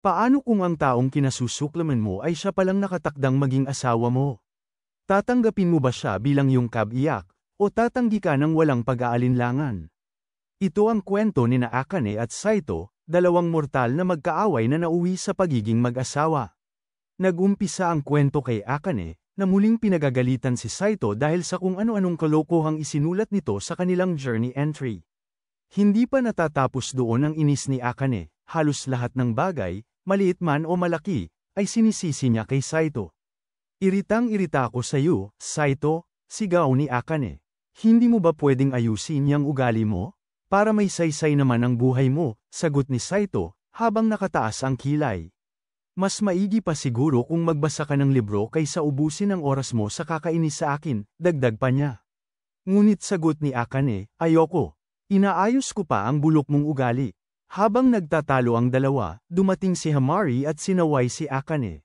Paano kung ang taong kinasusuklaman mo ay siya palang nakatakdang maging asawa mo? Tatanggapin mo ba siya bilang iyong kabiyak, o tatanggi ka ng walang pag-aalinlangan? Ito ang kwento ni Akane at Saito, dalawang mortal na magkaaway na nauwi sa pagiging mag-asawa. Nag-umpisa ang kwento kay Akane, na muling pinagagalitan si Saito dahil sa kung ano-anong kalokohang isinulat nito sa kanilang journey entry. Hindi pa natatapos doon ang inis ni Akane, halos lahat ng bagay, maliit man o malaki, ay sinisisi niya kay Saito. Iritang-irita ako sa iyo, Saito, sigaw ni Akane. Hindi mo ba pwedeng ayusin yang ugali mo? Para may saysay naman ang buhay mo, sagot ni Saito, habang nakataas ang kilay. Mas maigi pa siguro kung magbasa ka ng libro kaysa ubusin ang oras mo sa kakainis sa akin, dagdag pa niya. Ngunit sagot ni Akane, ayoko. Inaayos ko pa ang bulok mong ugali. Habang nagtatalo ang dalawa, dumating si Hamari at sinaway si Akane.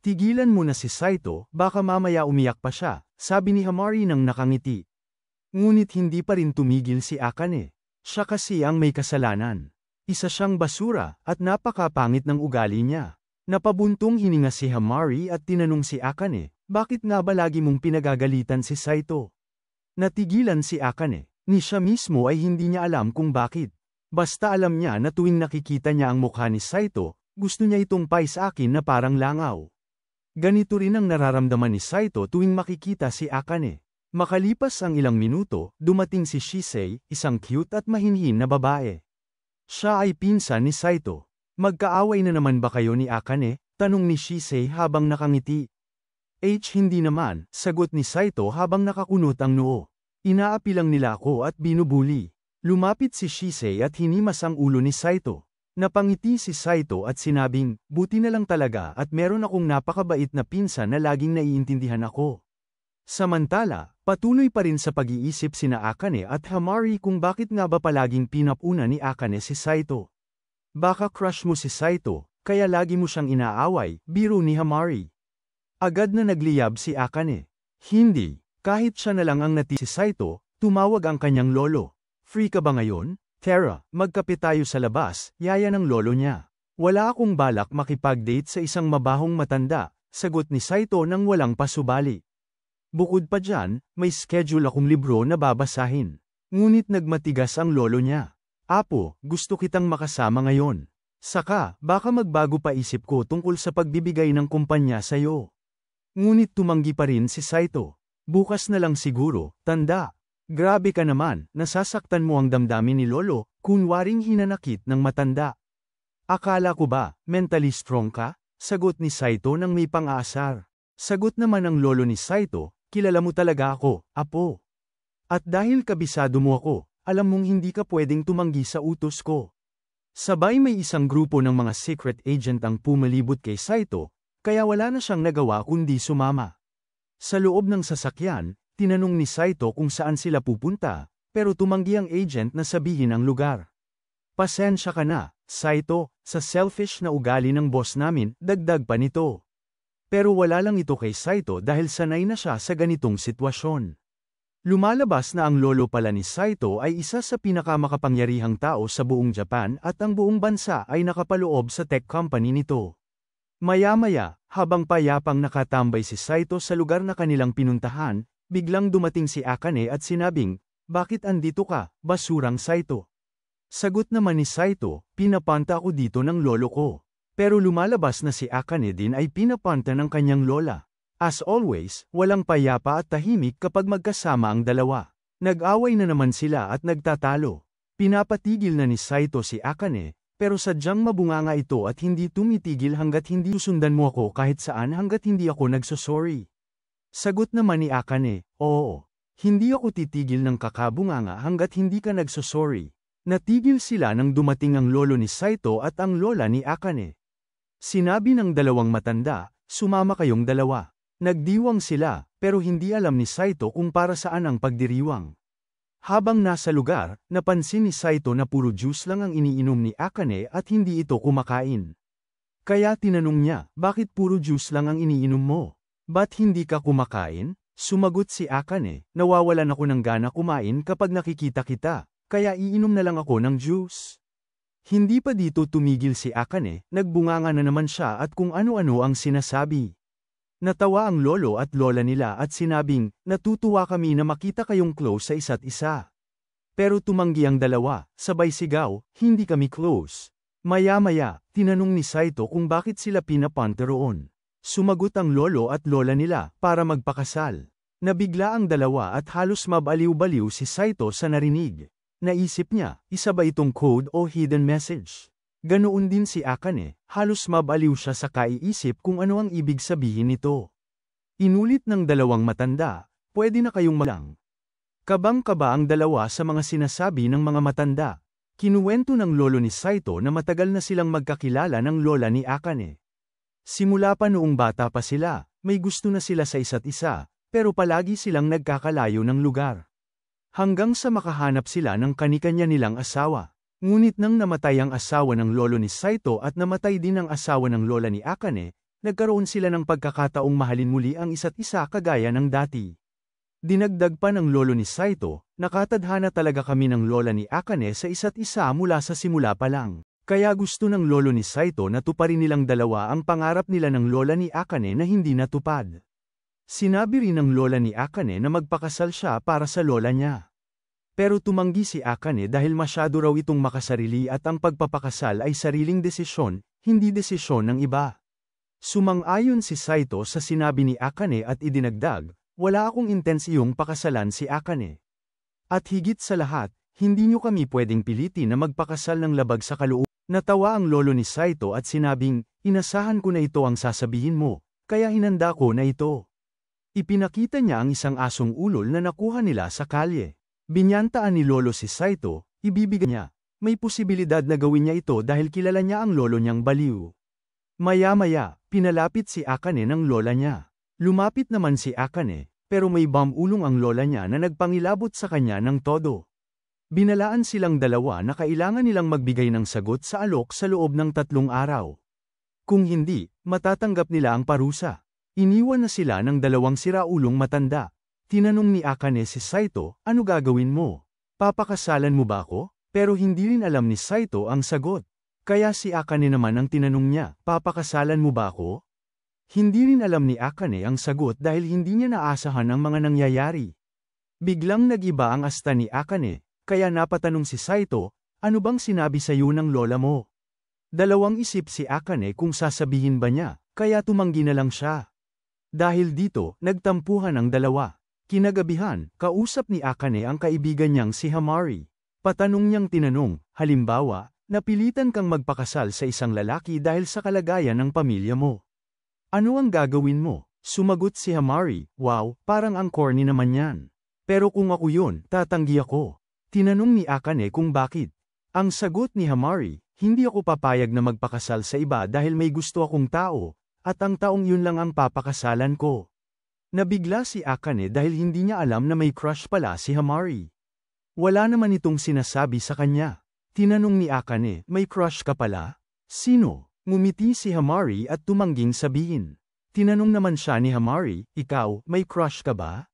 Tigilan mo na si Saito, baka mamaya umiyak pa siya, sabi ni Hamari nang nakangiti. Ngunit hindi pa rin tumigil si Akane. Siya kasi ang may kasalanan. Isa siyang basura, at napakapangit ng ugali niya. Napabuntong hininga si Hamari at tinanong si Akane, bakit nga ba lagi mong pinagagalitan si Saito? Natigilan si Akane, ni siya mismo ay hindi niya alam kung bakit. Basta alam niya na tuwing nakikita niya ang mukha ni Saito, gusto niya itong pay sa akin na parang langaw. Ganito rin ang nararamdaman ni Saito tuwing makikita si Akane. Makalipas ang ilang minuto, dumating si Shisei, isang cute at mahinhin na babae. Siya ay pinsan ni Saito. Magkaaway na naman ba kayo ni Akane? Tanong ni Shisei habang nakangiti. Hindi naman, sagot ni Saito habang nakakunot ang noo. Inaapi lang nila ako at binubuli. Lumapit si Shisei at hinimas ang ulo ni Saito. Napangiti si Saito at sinabing, buti na lang talaga at meron akong napakabait na pinsan na laging naiintindihan ako. Samantala, patuloy pa rin sa pag-iisip sina Akane at Hamari kung bakit nga ba palaging pinapuna ni Akane si Saito. Baka crush mo si Saito, kaya lagi mo siyang inaaway, biro ni Hamari. Agad na nagliyab si Akane. Hindi, kahit siya na lang ang si Saito, tumawag ang kanyang lolo. Free ka ba ngayon? Tara, magkape tayo sa labas, yaya ng lolo niya. Wala akong balak makipag-date sa isang mabahong matanda, sagot ni Saito nang walang pasubali. Bukod pa dyan, may schedule akong libro na babasahin. Ngunit nagmatigas ang lolo niya. Apo, gusto kitang makasama ngayon. Saka, baka magbago pa isip ko tungkol sa pagbibigay ng kumpanya sa'yo. Ngunit tumanggi pa rin si Saito. Bukas na lang siguro, tanda. Grabe ka naman, nasasaktan mo ang damdamin ni lolo, kunwaring hinanakit ng matanda. Akala ko ba, mentally strong ka? Sagot ni Saito nang may pang-aasar. Sagot naman ng lolo ni Saito, kilala mo talaga ako, apo. At dahil kabisado mo ako, alam mong hindi ka pwedeng tumanggi sa utos ko. Sabay may isang grupo ng mga secret agent ang pumalibot kay Saito, kaya wala na siyang nagawa kundi sumama. Sa loob ng sasakyan, tinanong ni Saito kung saan sila pupunta, pero tumanggi ang agent na sabihin ang lugar. Pasensya ka na, Saito, sa selfish na ugali ng boss namin, dagdag pa nito. Pero wala lang ito kay Saito dahil sanay na siya sa ganitong sitwasyon. Lumalabas na ang lolo pala ni Saito ay isa sa pinakamakapangyarihang tao sa buong Japan at ang buong bansa ay nakapaloob sa tech company nito. Maya-maya, habang payapang nakatambay si Saito sa lugar na kanilang pinuntahan, biglang dumating si Akane at sinabing, bakit andito ka, basurang Saito? Sagot naman ni Saito, pinapanta ako dito ng lolo ko. Pero lumalabas na si Akane din ay pinapanta ng kanyang lola. As always, walang payapa at tahimik kapag magkasama ang dalawa. Nag-away na naman sila at nagtatalo. Pinapatigil na ni Saito si Akane, pero sadyang mabunganga ito at hindi tumitigil hanggat hindi susundan mo ako kahit saan hanggat hindi ako nagsosorry. Sagot naman ni Akane, oo. Hindi ako titigil ng kakabunganga hanggat hindi ka nagsosorry. Natigil sila nang dumating ang lolo ni Saito at ang lola ni Akane. Sinabi ng dalawang matanda, sumama kayong dalawa. Nagdiwang sila, pero hindi alam ni Saito kung para saan ang pagdiriwang. Habang nasa lugar, napansin ni Saito na puro juice lang ang iniinom ni Akane at hindi ito kumakain. Kaya tinanong niya, bakit puro juice lang ang iniinom mo? Ba't hindi ka kumakain? Sumagot si Akane, nawawalan ako ng gana kumain kapag nakikita kita, kaya iinom na lang ako ng juice. Hindi pa dito tumigil si Akane, nagbunganga na naman siya at kung ano-ano ang sinasabi. Natawa ang lolo at lola nila at sinabing, natutuwa kami na makita kayong close sa isa't isa. Pero tumanggi ang dalawa, sabay sigaw, hindi kami close. Maya-maya, tinanong ni Saito kung bakit sila pinapunta roon. Sumagot ang lolo at lola nila para magpakasal. Nabigla ang dalawa at halos mabaliw-baliw si Saito sa narinig. Naisip niya, isa ba itong code o hidden message? Ganoon din si Akane, halos mabaliw siya sa kaiisip kung ano ang ibig sabihin nito. Inulit ng dalawang matanda, pwede na kayong malang. Kabang-kaba ang dalawa sa mga sinasabi ng mga matanda. Kinuwento ng lolo ni Saito na matagal na silang magkakilala ng lola ni Akane. Simula pa noong bata pa sila, may gusto na sila sa isa't isa, pero palagi silang nagkakalayo ng lugar. Hanggang sa makahanap sila ng kani-kanya nilang asawa. Ngunit nang namatay ang asawa ng lolo ni Saito at namatay din ang asawa ng lola ni Akane, nagkaroon sila ng pagkakataong mahalin muli ang isa't isa kagaya ng dati. Dinagdag pa ng lolo ni Saito, nakatadhana talaga kami ng lola ni Akane sa isa't isa mula sa simula pa lang. Kaya gusto ng lolo ni Saito na tuparin nilang dalawa ang pangarap nila ng lola ni Akane na hindi natupad. Sinabi rin ng lola ni Akane na magpakasal siya para sa lola niya. Pero tumanggi si Akane dahil masyado raw itong makasarili at ang pagpapakasal ay sariling desisyon, hindi desisyon ng iba. Sumang-ayon si Saito sa sinabi ni Akane at idinagdag, wala akong intensiyong pakasalan si Akane. At higit sa lahat, hindi niyo kami pwedeng pilitin na magpakasal ng labag sa kalooban. Natawa ang lolo ni Saito at sinabing, inasahan ko na ito ang sasabihin mo, kaya hinanda ko na ito. Ipinakita niya ang isang asong ulol na nakuha nila sa kalye. Binyantaan ni lolo si Saito, ibibigay niya. May posibilidad na gawin niya ito dahil kilala niya ang lolo niyang baliw. Maya-maya, pinalapit si Akane ng lola niya. Lumapit naman si Akane, pero may bamulong ang lola niya na nagpangilabot sa kanya ng todo. Binalaan silang dalawa na kailangan nilang magbigay ng sagot sa alok sa loob ng 3 araw. Kung hindi, matatanggap nila ang parusa. Iniwan na sila ng dalawang siraulong matanda. Tinanong ni Akane si Saito, ano gagawin mo? Papakasalan mo ba ako? Pero hindi rin alam ni Saito ang sagot. Kaya si Akane naman ang tinanong niya, papakasalan mo ba ako? Hindi rin alam ni Akane ang sagot dahil hindi niya naasahan ang mga nangyayari. Biglang nag-iba ang asta ni Akane, kaya napatanong si Saito, ano bang sinabi sa iyo ng lola mo? Dalawang isip si Akane kung sasabihin ba niya, kaya tumanggi na lang siya. Dahil dito, nagtampuhan ang dalawa. Kinagabihan, kausap ni Akane ang kaibigan niyang si Hamari. Patanong niyang tinanong, halimbawa, napilitan kang magpakasal sa isang lalaki dahil sa kalagayan ng pamilya mo. Ano ang gagawin mo? Sumagot si Hamari, wow, parang ang corny naman yan. Pero kung ako yun, tatanggi ako. Tinanong ni Akane kung bakit. Ang sagot ni Hamari, hindi ako papayag na magpakasal sa iba dahil may gusto akong tao, at ang taong yun lang ang papakasalan ko. Nabigla si Akane dahil hindi niya alam na may crush pala si Hamari. Wala naman itong sinasabi sa kanya. Tinanong ni Akane, may crush ka pala? Sino? Ngumiti si Hamari at tumangging sabihin. Tinanong naman siya ni Hamari, ikaw, may crush ka ba?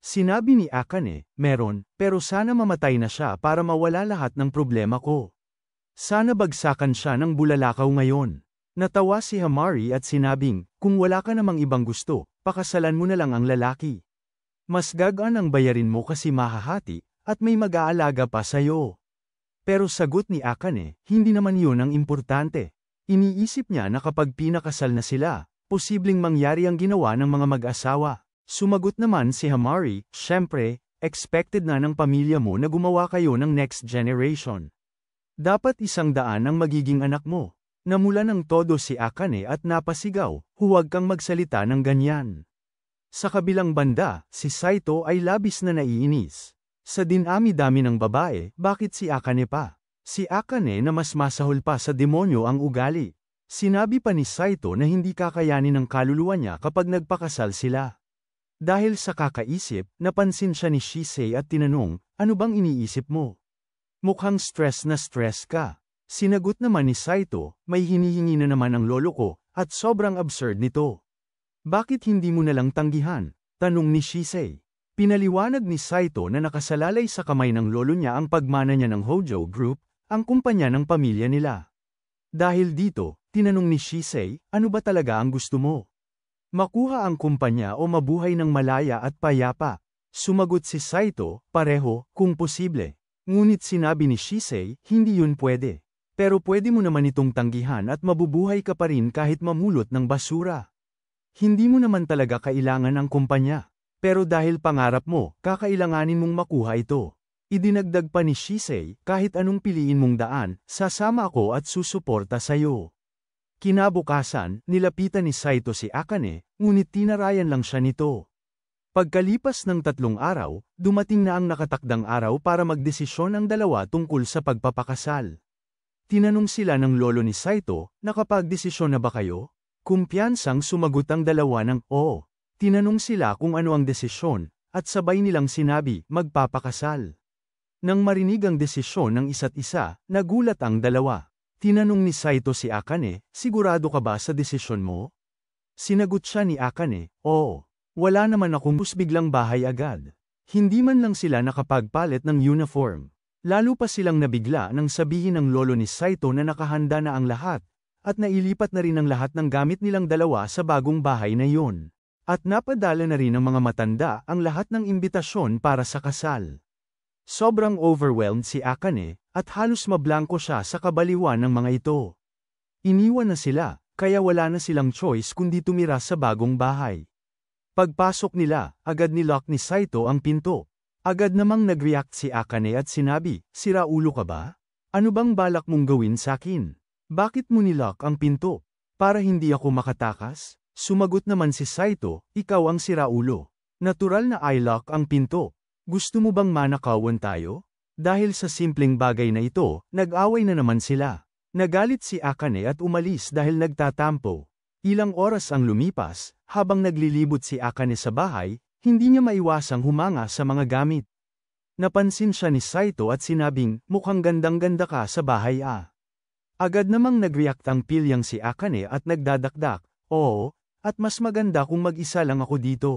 Sinabi ni Akane, meron, pero sana mamatay na siya para mawala lahat ng problema ko. Sana bagsakan siya ng bulalakaw ngayon. Natawa si Hamari at sinabing, kung wala ka namang ibang gusto, pakasalan mo na lang ang lalaki. Mas gagaan ang bayarin mo kasi mahahati, at may mag-aalaga pa sa'yo. Pero sagot ni Akane, hindi naman yun ang importante. Iniisip niya na kapag pinakasal na sila, posibleng mangyari ang ginawa ng mga mag-asawa. Sumagot naman si Hamari, syempre, expected na ng pamilya mo na gumawa kayo ng next generation. Dapat 100 ang magiging anak mo. Namula ng todo si Akane at napasigaw, huwag kang magsalita ng ganyan. Sa kabilang banda, si Saito ay labis na naiinis. Sa dinami-dami ng babae, bakit si Akane pa? Si Akane na mas masahol pa sa demonyo ang ugali. Sinabi pa ni Saito na hindi kakayanin ng kaluluwa niya kapag nagpakasal sila. Dahil sa kakaisip, napansin siya ni Shisei at tinanong, ano bang iniisip mo? Mukhang stress na stress ka. Sinagot naman ni Saito, may hinihingi na naman ang lolo ko, at sobrang absurd nito. Bakit hindi mo nalang tanggihan? Tanong ni Shisei. Pinaliwanag ni Saito na nakasalalay sa kamay ng lolo niya ang pagmana niya ng Hojo Group, ang kumpanya ng pamilya nila. Dahil dito, tinanong ni Shisei, ano ba talaga ang gusto mo? Makuha ang kumpanya o mabuhay ng malaya at payapa? Sumagot si Saito, pareho, kung posible. Ngunit sinabi ni Shisei, hindi yun pwede. Pero pwede mo naman itong tanggihan at mabubuhay ka pa rin kahit mamulot ng basura. Hindi mo naman talaga kailangan ang kumpanya. Pero dahil pangarap mo, kakailanganin mong makuha ito. Idinagdag pa ni Shisei, kahit anong piliin mong daan, sasama ako at susuporta sa'yo. Kinabukasan, nilapitan ni Saito si Akane, ngunit tinarayan lang siya nito. Pagkalipas ng 3 araw, dumating na ang nakatakdang araw para magdesisyon ang dalawa tungkol sa pagpapakasal. Tinanong sila ng lolo ni Saito, nakapagdesisyon na ba kayo? Kumpiyansang sumagot ang dalawa ng oo. Tinanong sila kung ano ang desisyon, at sabay nilang sinabi, magpapakasal. Nang marinig ang desisyon ng isa't isa, nagulat ang dalawa. Tinanong ni Saito si Akane, sigurado ka ba sa desisyon mo? Sinagot siya ni Akane, oo. Wala naman akong biglang bahay agad. Hindi man lang sila nakapagpalit ng uniform. Lalo pa silang nabigla nang sabihin ng lolo ni Saito na nakahanda na ang lahat, at nailipat na rin ang lahat ng gamit nilang dalawa sa bagong bahay na yun. At napadala na rin ng mga matanda ang lahat ng imbitasyon para sa kasal. Sobrang overwhelmed si Akane, at halos mablangko siya sa kabaliwan ng mga ito. Iniwan na sila, kaya wala na silang choice kundi tumira sa bagong bahay. Pagpasok nila, agad nilock ni Saito ang pinto. Agad namang nag-react si Akane at sinabi, sira ulo ka ba? Ano bang balak mong gawin sakin? Bakit mo nilock ang pinto? Para hindi ako makatakas? Sumagot naman si Saito, ikaw ang sira ulo. Natural na i-lock ang pinto. Gusto mo bang manakawan tayo? Dahil sa simpleng bagay na ito, nag-away na naman sila. Nagalit si Akane at umalis dahil nagtatampo. Ilang oras ang lumipas, habang naglilibot si Akane sa bahay, hindi niya maiwasang humanga sa mga gamit. Napansin siya ni Saito at sinabing, mukhang gandang-ganda ka sa bahay ah. Agad namang nag-react ang pilyang si Akane at nagdadakdak, oo, at mas maganda kung mag-isa lang ako dito.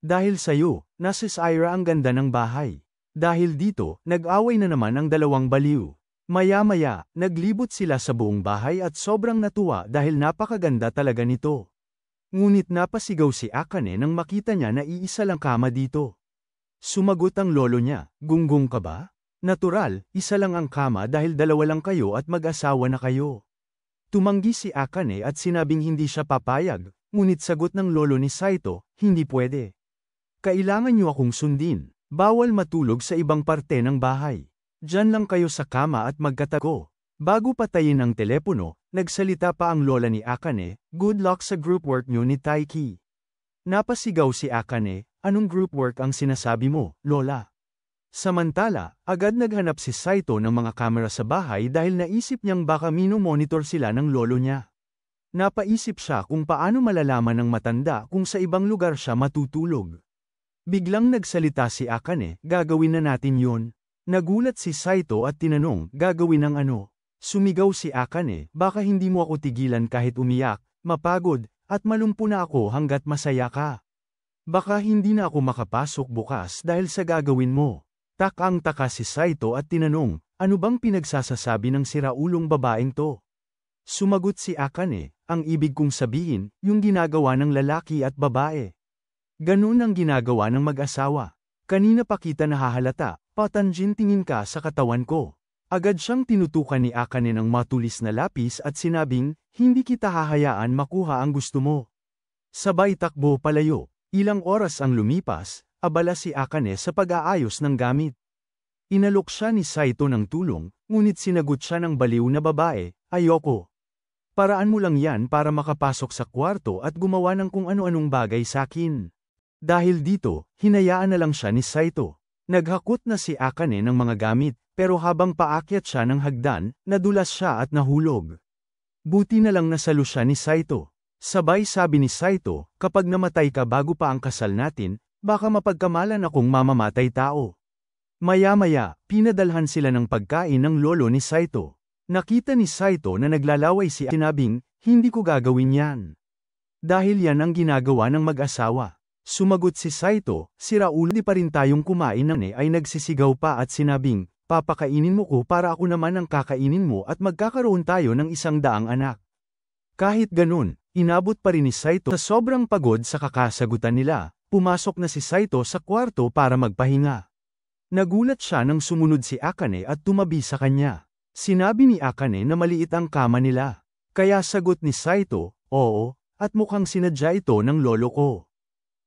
Dahil sayo, nasa Syra ang ganda ng bahay. Dahil dito, nag-away na naman ang dalawang baliw. Maya-maya, naglibot sila sa buong bahay at sobrang natuwa dahil napakaganda talaga nito. Ngunit napasigaw si Akane nang makita niya na iisa lang kama dito. Sumagot ang lolo niya, gunggong ka ba? Natural, isa lang ang kama dahil dalawa lang kayo at mag-asawa na kayo. Tumanggi si Akane at sinabing hindi siya papayag, ngunit sagot ng lolo ni Saito, hindi pwede. Kailangan niyo akong sundin. Bawal matulog sa ibang parte ng bahay. Diyan lang kayo sa kama at magkatago. Bago patayin ang telepono, nagsalita pa ang lola ni Akane, good luck sa group work niyo ni Taiki. Napasigaw si Akane, anong group work ang sinasabi mo, lola? Samantala, agad naghanap si Saito ng mga kamera sa bahay dahil naisip niyang baka mino-monitor sila ng lolo niya. Napaisip siya kung paano malalaman ng matanda kung sa ibang lugar siya matutulog. Biglang nagsalita si Akane, gagawin na natin yon. Nagulat si Saito at tinanong, gagawin ng ano? Sumigaw si Akane, baka hindi mo ako tigilan kahit umiyak, mapagod, at malumpo na ako hanggat masaya ka. Baka hindi na ako makapasok bukas dahil sa gagawin mo. Takang-taka si Saito at tinanong, ano bang pinagsasasabi ng siraulong babaeng to? Sumagot si Akane, ang ibig kong sabihin, yung ginagawa ng lalaki at babae. Ganun ang ginagawa ng mag-asawa. Kanina pa kita nahahalata, patanjin tingin ka sa katawan ko. Agad siyang tinutukan ni Akane ng matulis na lapis at sinabing, hindi kita hahayaan makuha ang gusto mo. Sabay takbo palayo. Ilang oras ang lumipas, abala si Akane sa pag-aayos ng gamit. Inalok siya ni Saito ng tulong, ngunit sinagot siya ng baliw na babae, ayoko. Paraan mo lang yan para makapasok sa kwarto at gumawa ng kung ano-anong bagay sa akin. Dahil dito, hinayaan na lang siya ni Saito. Naghakot na si Akane ng mga gamit, pero habang paakyat siya ng hagdan, nadulas siya at nahulog. Buti na lang nasalo siya ni Saito. Sabay sabi ni Saito, kapag namatay ka bago pa ang kasal natin, baka mapagkamalan akong mamamatay tao. Maya-maya, pinadalhan sila ng pagkain ng lolo ni Saito. Nakita ni Saito na naglalaway si sinabing, hindi ko gagawin yan. Dahil yan ang ginagawa ng mag-asawa. Sumagot si Saito, siraulo di pa rin tayong kumain ng ay nagsisigaw pa at sinabing, papakainin mo ko para ako naman ang kakainin mo at magkakaroon tayo ng 100 anak. Kahit ganun, inabot pa rin ni Saito sa sobrang pagod sa kakasagutan nila, pumasok na si Saito sa kwarto para magpahinga. Nagulat siya nang sumunod si Akane at tumabi sa kanya. Sinabi ni Akane na maliit ang kama nila. Kaya sagot ni Saito, oo, at mukhang sinadya ito ng lolo ko.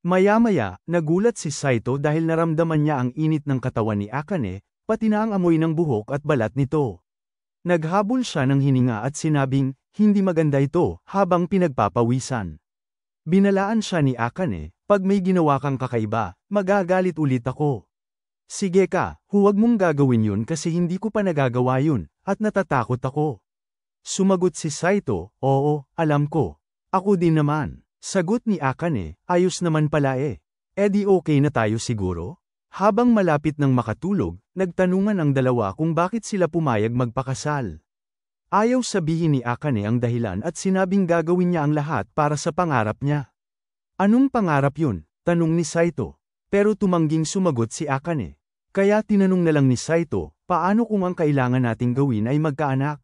Maya-maya, nagulat si Saito dahil naramdaman niya ang init ng katawan ni Akane, pati na ang amoy ng buhok at balat nito. Naghabol siya ng hininga at sinabing, hindi maganda ito, habang pinagpapawisan. Binalaan siya ni Akane, pag may ginawa kang kakaiba, magagalit ulit ako. Sige ka, huwag mong gagawin yun kasi hindi ko pa nagagawa yun, at natatakot ako. Sumagot si Saito, oo, alam ko. Ako din naman. Sagot ni Akane, ayos naman pala eh. Edi okay na tayo siguro? Habang malapit ng makatulog, nagtanungan ang dalawa kung bakit sila pumayag magpakasal. Ayaw sabihin ni Akane ang dahilan at sinabing gagawin niya ang lahat para sa pangarap niya. Anong pangarap yun? Tanong ni Saito. Pero tumangging sumagot si Akane. Kaya tinanong na lang ni Saito, paano kung ang kailangan nating gawin ay magkaanak?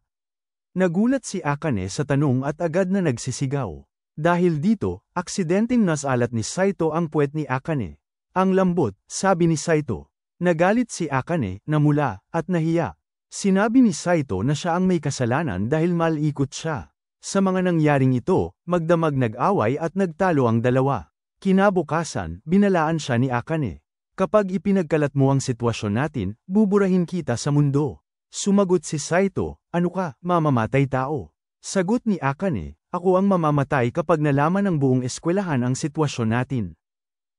Nagulat si Akane sa tanong at agad na nagsisigaw. Dahil dito, aksidenteng nasalat ni Saito ang puwet ni Akane. Ang lambot, sabi ni Saito. Nagalit si Akane, namula, at nahiya. Sinabi ni Saito na siya ang may kasalanan dahil malikot siya. Sa mga nangyaring ito, magdamag nag-away at nagtalo ang dalawa. Kinabukasan, binalaan siya ni Akane. Kapag ipinagkalat mo ang sitwasyon natin, buburahin kita sa mundo. Sumagot si Saito, ano ka, mamamatay tao? Sagot ni Akane, ako ang mamamatay kapag nalaman ng buong eskwelahan ang sitwasyon natin.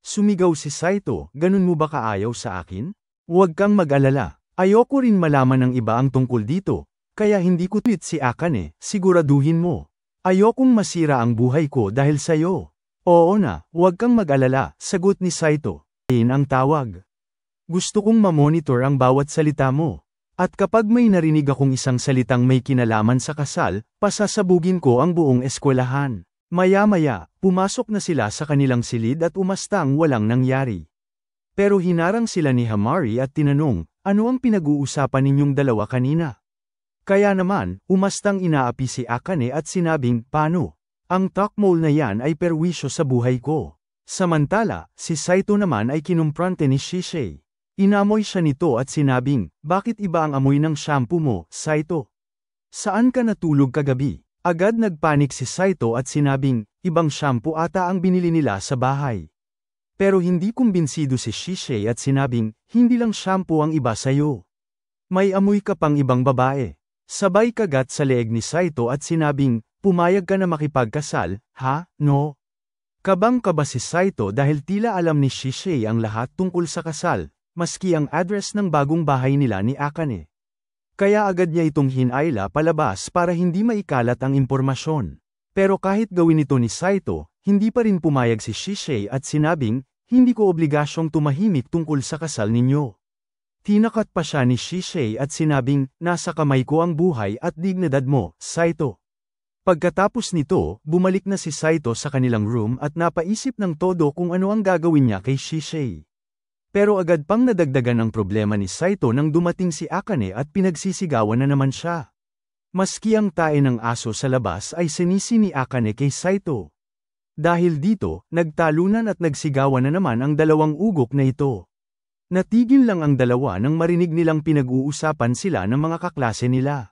Sumigaw si Saito, ganun mo ba kaayaw sa akin? Huwag kang mag-alala, ayoko rin malaman ng iba ang tungkol dito, kaya hindi ko tweet si Akane, siguraduhin mo. Ayokong masira ang buhay ko dahil sayo. Oo na, huwag kang mag-alala, sagot ni Saito. Ang tawag. Gusto kong mamonitor ang bawat salita mo. At kapag may narinig akong isang salitang may kinalaman sa kasal, pasasabugin ko ang buong eskwelahan. Maya-maya, pumasok na sila sa kanilang silid at umastang walang nangyari. Pero hinarang sila ni Hamari at tinanong, ano ang pinag-uusapan ninyong dalawa kanina? Kaya naman, umastang inaapi si Akane at sinabing, paano? Ang takmol na yan ay perwisyo sa buhay ko. Samantala, si Saito naman ay kinumprante ni Shisei. Inamoy siya nito at sinabing, bakit iba ang amoy ng shampoo mo, Saito? Saan ka natulog kagabi? Agad nagpanik si Saito at sinabing, ibang shampoo ata ang binili nila sa bahay. Pero hindi kumbinsido si Shisei at sinabing, hindi lang shampoo ang iba sayo. May amoy ka pang ibang babae. Sabay kagat sa leeg ni Saito at sinabing, pumayag ka na makipagkasal, ha, no? Kabang-kaba si Saito dahil tila alam ni Shisei ang lahat tungkol sa kasal. Maski ang address ng bagong bahay nila ni Akane. Kaya agad niya itong hinayla palabas para hindi maikalat ang impormasyon. Pero kahit gawin ito ni Saito, hindi pa rin pumayag si Shisei at sinabing, hindi ko obligasyong tumahimik tungkol sa kasal ninyo. Tinakat pa siya ni Shisei at sinabing, nasa kamay ko ang buhay at dignidad mo, Saito. Pagkatapos nito, bumalik na si Saito sa kanilang room at napaisip ng todo kung ano ang gagawin niya kay Shisei. Pero agad pang nadagdagan ang problema ni Saito nang dumating si Akane at pinagsisigawan na naman siya. Maski ang tae ng aso sa labas ay sinisi ni Akane kay Saito. Dahil dito, nagtalunan at nagsigawan na naman ang dalawang ugok na ito. Natigil lang ang dalawa nang marinig nilang pinag-uusapan sila ng mga kaklase nila.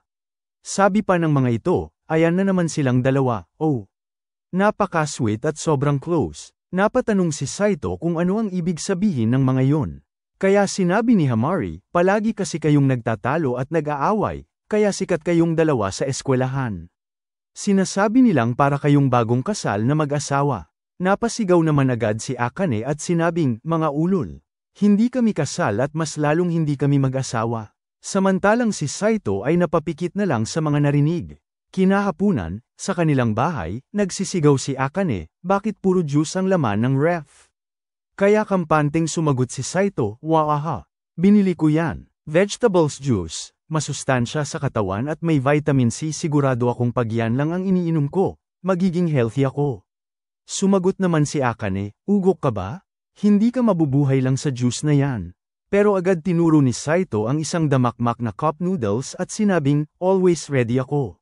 Sabi pa ng mga ito, ayan na naman silang dalawa, oh. Napaka-sweet at sobrang close. Napatanong si Saito kung ano ang ibig sabihin ng mga yon. Kaya sinabi ni Hamari, palagi kasi kayong nagtatalo at nag-aaway, kaya sikat kayong dalawa sa eskwelahan. Sinasabi nilang para kayong bagong kasal na mag-asawa. Napasigaw naman agad si Akane at sinabing, mga ulol. Hindi kami kasal at mas lalong hindi kami mag-asawa. Samantalang si Saito ay napapikit na lang sa mga narinig. Kinahapunan, sa kanilang bahay, nagsisigaw si Akane, bakit puro juice ang laman ng ref? Kaya kampanteng sumagot si Saito, waaha. Binili ko yan. Vegetables juice, masustansya sa katawan at may vitamin C, sigurado akong pag yan lang ang iniinom ko, magiging healthy ako. Sumagot naman si Akane, ugok ka ba? Hindi ka mabubuhay lang sa juice na yan. Pero agad tinuro ni Saito ang isang damakmak na cup noodles at sinabing, always ready ako.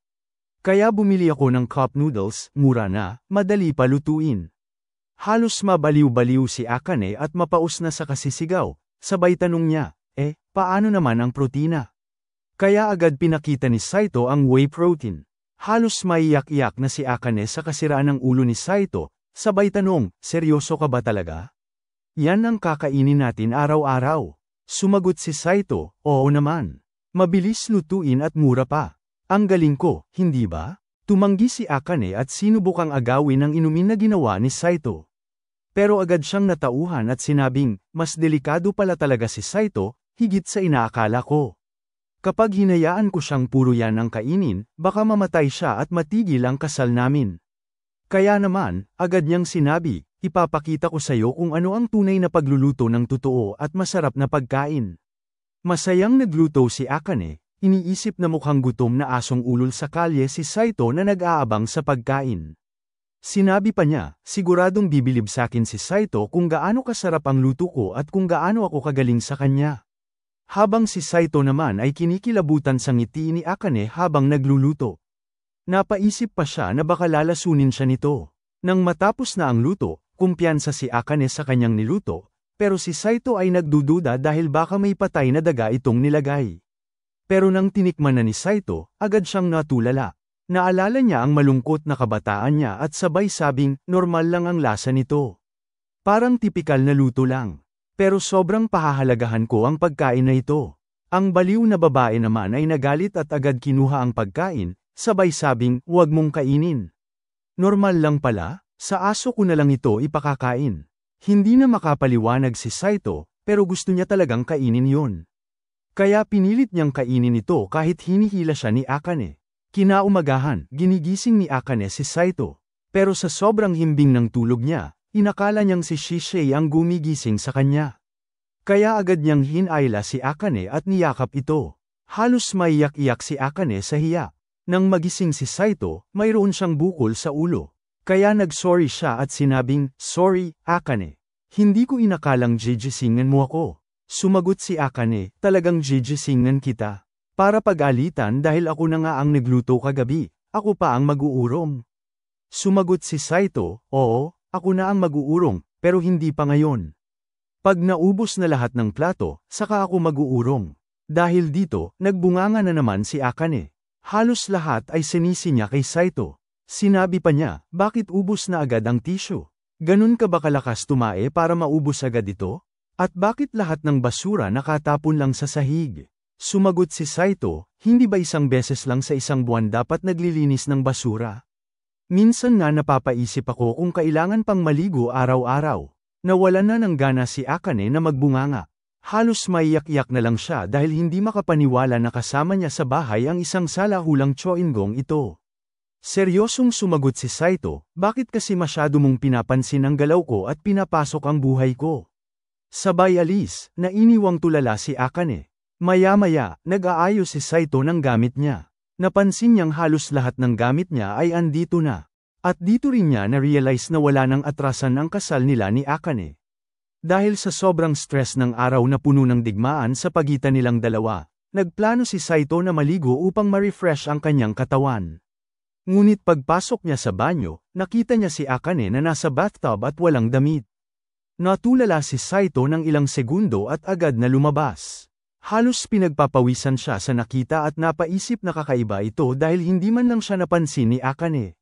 Kaya bumili ako ng cup noodles, mura na, madali pa lutuin. Halos mabaliw-baliw si Akane at mapaus na sa kasisigaw, sabay tanong niya, paano naman ang protina? Kaya agad pinakita ni Saito ang whey protein. Halos maiyak-iyak na si Akane sa kasiraan ng ulo ni Saito, sabay tanong, seryoso ka ba talaga? Yan ang kakainin natin araw-araw. Sumagot si Saito, oo naman. Mabilis lutuin at mura pa. Ang galing ko, hindi ba? Tumanggi si Akane at sinubukang agawin ang inumin na ginawa ni Saito. Pero agad siyang natauhan at sinabing, mas delikado pala talaga si Saito, higit sa inaakala ko. Kapag hinayaan ko siyang puro yan ang kainin, baka mamatay siya at matigil ang kasal namin. Kaya naman, agad niyang sinabi, ipapakita ko sa'yo kung ano ang tunay na pagluluto ng totoo at masarap na pagkain. Masayang nagluto si Akane, iniisip na mukhang gutom na asong ulol sa kalye si Saito na nag-aabang sa pagkain. Sinabi pa niya, siguradong bibilib sakin si Saito kung gaano kasarap ang luto ko at kung gaano ako kagaling sa kanya. Habang si Saito naman ay kinikilabutan sa ngiti ni Akane habang nagluluto. Napaisip pa siya na baka lalasunin siya nito. Nang matapos na ang luto, kumpiyansa si Akane sa kanyang niluto, pero si Saito ay nagdududa dahil baka may patay na daga itong nilagay. Pero nang tinikman na ni Saito, agad siyang natulala. Naalala niya ang malungkot na kabataan niya at sabay sabing, normal lang ang lasa nito. Parang tipikal na luto lang. Pero sobrang pahahalagahan ko ang pagkain na ito. Ang baliw na babae naman ay nagalit at agad kinuha ang pagkain, sabay sabing, huwag mong kainin. Normal lang pala, sa aso ko na lang ito ipakakain. Hindi na makapaliwanag si Saito, pero gusto niya talagang kainin yun. Kaya pinilit niyang kainin ito kahit hinihila siya ni Akane. Kinaumagahan, ginigising ni Akane si Saito. Pero sa sobrang himbing ng tulog niya, inakala niyang si Shisei ang gumigising sa kanya. Kaya agad niyang hinayla si Akane at niyakap ito. Halos maiyak-iyak si Akane sa hiya. Nang magising si Saito, mayroon siyang bukol sa ulo. Kaya nag-sorry siya at sinabing, sorry, Akane. Hindi ko inakalang jijisingan mo ako. Sumagot si Akane, talagang jijisingan kita. Para pag-alitan dahil ako na nga ang nagluto kagabi, ako pa ang mag-uurong. Sumagot si Saito, oo, ako na ang mag-uurong, pero hindi pa ngayon. Pag naubos na lahat ng plato, saka ako mag-uurong. Dahil dito, nagbunganga na naman si Akane. Halos lahat ay sinisi niya kay Saito. Sinabi pa niya, bakit ubos na agad ang tissue? Ganun ka ba kalakas tumae para maubos agad ito? At bakit lahat ng basura nakatapon lang sa sahig? Sumagot si Saito, hindi ba isang beses lang sa isang buwan dapat naglilinis ng basura? Minsan nga napapaisip ako kung kailangan pang maligo araw-araw. Nawalan na ng gana si Akane na magbunganga. Halos maiyak-iyak na lang siya dahil hindi makapaniwala na kasama niya sa bahay ang isang salahulang chewing-gum ito. Seryosong sumagot si Saito, bakit kasi masyado mong pinapansin ang galaw ko at pinapasok ang buhay ko? Sabay alis, na iniwang tulala si Akane. Maya-maya, nag-aayos si Saito ng gamit niya. Napansin niyang halos lahat ng gamit niya ay andito na. At dito rin niya na-realize na wala nang atrasan ang kasal nila ni Akane. Dahil sa sobrang stress ng araw na puno ng digmaan sa pagitan nilang dalawa, nagplano si Saito na maligo upang ma-refresh ang kanyang katawan. Ngunit pagpasok niya sa banyo, nakita niya si Akane na nasa bathtub at walang damit. Natulala si Saito ng ilang segundo at agad na lumabas. Halos pinagpapawisan siya sa nakita at napaisip na kakaiba ito dahil hindi man lang siya napansin ni Akane.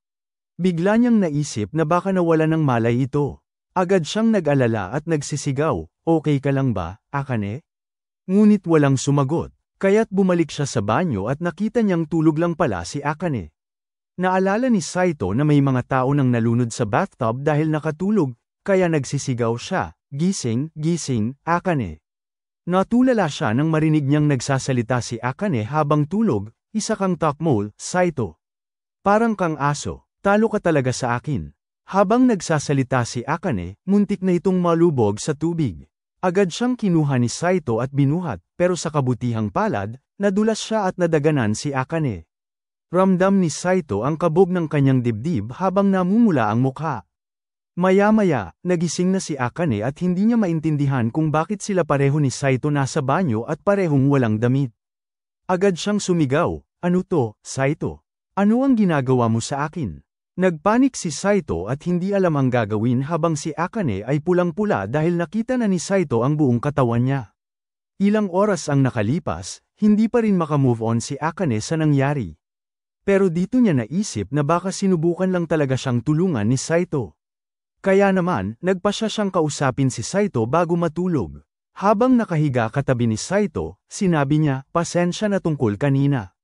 Bigla niyang naisip na baka nawala ng malay ito. Agad siyang nag-alala at nagsisigaw, okay ka lang ba, Akane? Ngunit walang sumagot, kaya't bumalik siya sa banyo at nakita niyang tulog lang pala si Akane. Naalala ni Saito na may mga tao nang nalunod sa bathtub dahil nakatulog, kaya nagsisigaw siya, gising, gising, Akane. Natulala siya nang marinig niyang nagsasalita si Akane habang tulog, isa kang takmol, Saito. Parang kang aso, talo ka talaga sa akin. Habang nagsasalita si Akane, muntik na itong malubog sa tubig. Agad siyang kinuha ni Saito at binuhat, pero sa kabutihang palad, nadulas siya at nadaganan si Akane. Ramdam ni Saito ang kabog ng kanyang dibdib habang namumula ang mukha. Maya-maya, nagising na si Akane at hindi niya maintindihan kung bakit sila pareho ni Saito nasa banyo at parehong walang damit. Agad siyang sumigaw, "Ano to, Saito? Ano ang ginagawa mo sa akin?" Nagpanik si Saito at hindi alam ang gagawin habang si Akane ay pulang-pula dahil nakita na ni Saito ang buong katawan niya. Ilang oras ang nakalipas, hindi pa rin makamove on si Akane sa nangyari. Pero dito niya naisip na baka sinubukan lang talaga siyang tulungan ni Saito. Kaya naman, nagpasya siyang kausapin si Saito bago matulog. Habang nakahiga katabi ni Saito, sinabi niya, "Pasensya na tungkol kanina."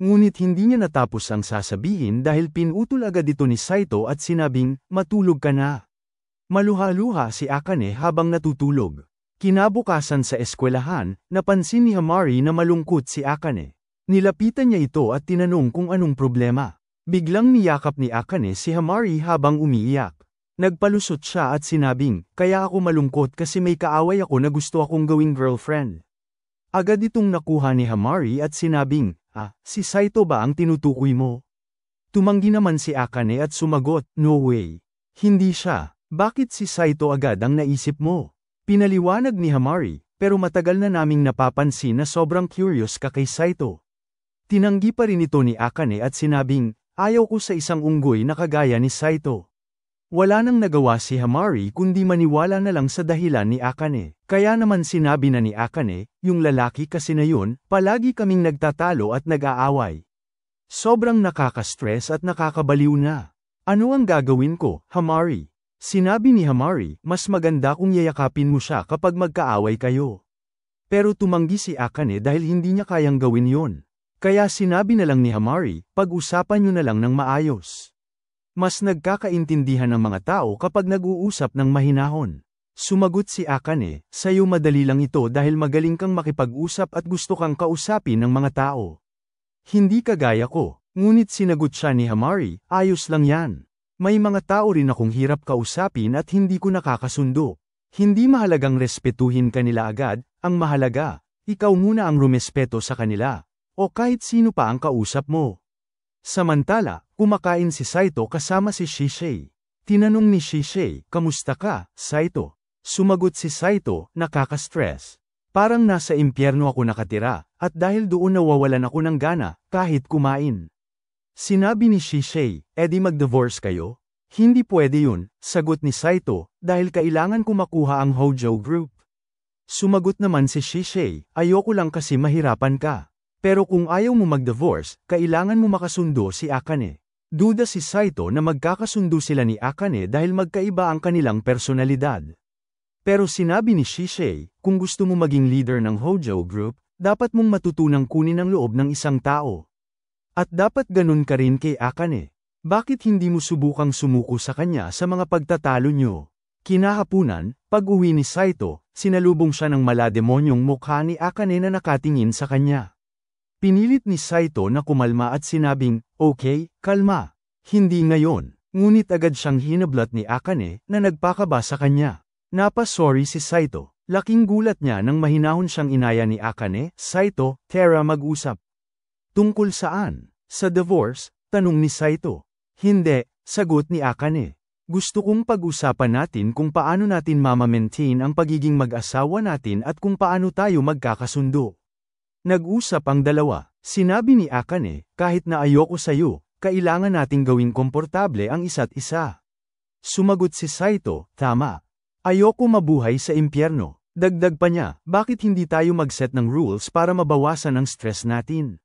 Ngunit hindi niya natapos ang sasabihin dahil pinutol agad ito ni Saito at sinabing, "Matulog ka na." Maluha-luha si Akane habang natutulog. Kinabukasan sa eskwelahan, napansin ni Hamari na malungkot si Akane. Nilapitan niya ito at tinanong kung anong problema. Biglang niyakap ni Akane si Hamari habang umiiyak. Nagpalusot siya at sinabing, "Kaya ako malungkot kasi may kaaway ako na gusto akong gawing girlfriend." Agad itong nakuha ni Hamari at sinabing, si Saito ba ang tinutukoy mo?" Tumanggi naman si Akane at sumagot, "No way. Hindi siya. Bakit si Saito agad ang naisip mo?" Pinaliwanag ni Hamari, "Pero matagal na naming napapansin na sobrang curious ka kay Saito." Tinanggi pa rin ito ni Akane at sinabing, "Ayaw ko sa isang unggoy na kagaya ni Saito." Wala nang nagawa si Hamari kundi maniwala na lang sa dahilan ni Akane. Kaya naman sinabi na ni Akane, "Yung lalaki kasi na yun, palagi kaming nagtatalo at nag-aaway. Sobrang nakaka-stress at nakakabaliw na. Ano ang gagawin ko, Hamari?" Sinabi ni Hamari, "Mas maganda kung yayakapin mo siya kapag magkaaway kayo." Pero tumanggi si Akane dahil hindi niya kayang gawin yon. Kaya sinabi na lang ni Hamari, "Pag-usapan niyo na lang ng maayos. Mas nagkakaintindihan ng mga tao kapag nag-uusap ng mahinahon." Sumagot si Akane, "Sa'yo madali lang ito dahil magaling kang makipag-usap at gusto kang kausapin ng mga tao. Hindi kagaya ko." Ngunit sinagot siya ni Hamari, "Ayos lang yan. May mga tao rin akong hirap kausapin at hindi ko nakakasundo. Hindi mahalagang respetuhin kanila agad, ang mahalaga, ikaw muna ang rumespeto sa kanila. O kahit sino pa ang kausap mo." Samantala, kumakain si Saito kasama si Shisei. Tinanong ni Shisei, "Kamusta ka, Saito?" Sumagot si Saito, "Nakaka-stress. Parang nasa impyerno ako nakatira, at dahil doon nawawalan ako ng gana, kahit kumain." Sinabi ni Shisei, "Edi mag-divorce kayo?" "Hindi pwede yun," sagot ni Saito, "dahil kailangan ko makuha ang Hojo Group." Sumagot naman si Shisei, "Ayoko lang kasi mahirapan ka. Pero kung ayaw mo mag-divorce, kailangan mo makasundo si Akane." Duda si Saito na magkakasundo sila ni Akane dahil magkaiba ang kanilang personalidad. Pero sinabi ni Shisei, "Kung gusto mo maging leader ng Hojo Group, dapat mong matutunang kunin ang loob ng isang tao. At dapat ganun ka rin kay Akane. Bakit hindi mo subukang sumuko sa kanya sa mga pagtatalo nyo?" Kinahapunan, pag-uwi ni Saito, sinalubong siya ng malademonyong mukha ni Akane na nakatingin sa kanya. Pinilit ni Saito na kumalma at sinabing, "Okay, kalma. Hindi ngayon." Ngunit agad siyang hinablat ni Akane na nagpakaba sa kanya. Napa-sorry si Saito. Laking gulat niya nang mahinahon siyang inaya ni Akane, "Saito, tara mag-usap." "Tungkol saan?" "Sa divorce?" tanong ni Saito. "Hindi," sagot ni Akane. "Gusto kong pag-usapan natin kung paano natin mama-maintain ang pagiging mag-asawa natin at kung paano tayo magkakasundo." Nag-usap ang dalawa. Sinabi ni Akane, "Kahit na ayoko sa'yo, kailangan nating gawing komportable ang isa't isa." Sumagot si Saito, "Tama. Ayoko mabuhay sa impyerno." Dagdag pa niya, "Bakit hindi tayo mag-set ng rules para mabawasan ang stress natin?"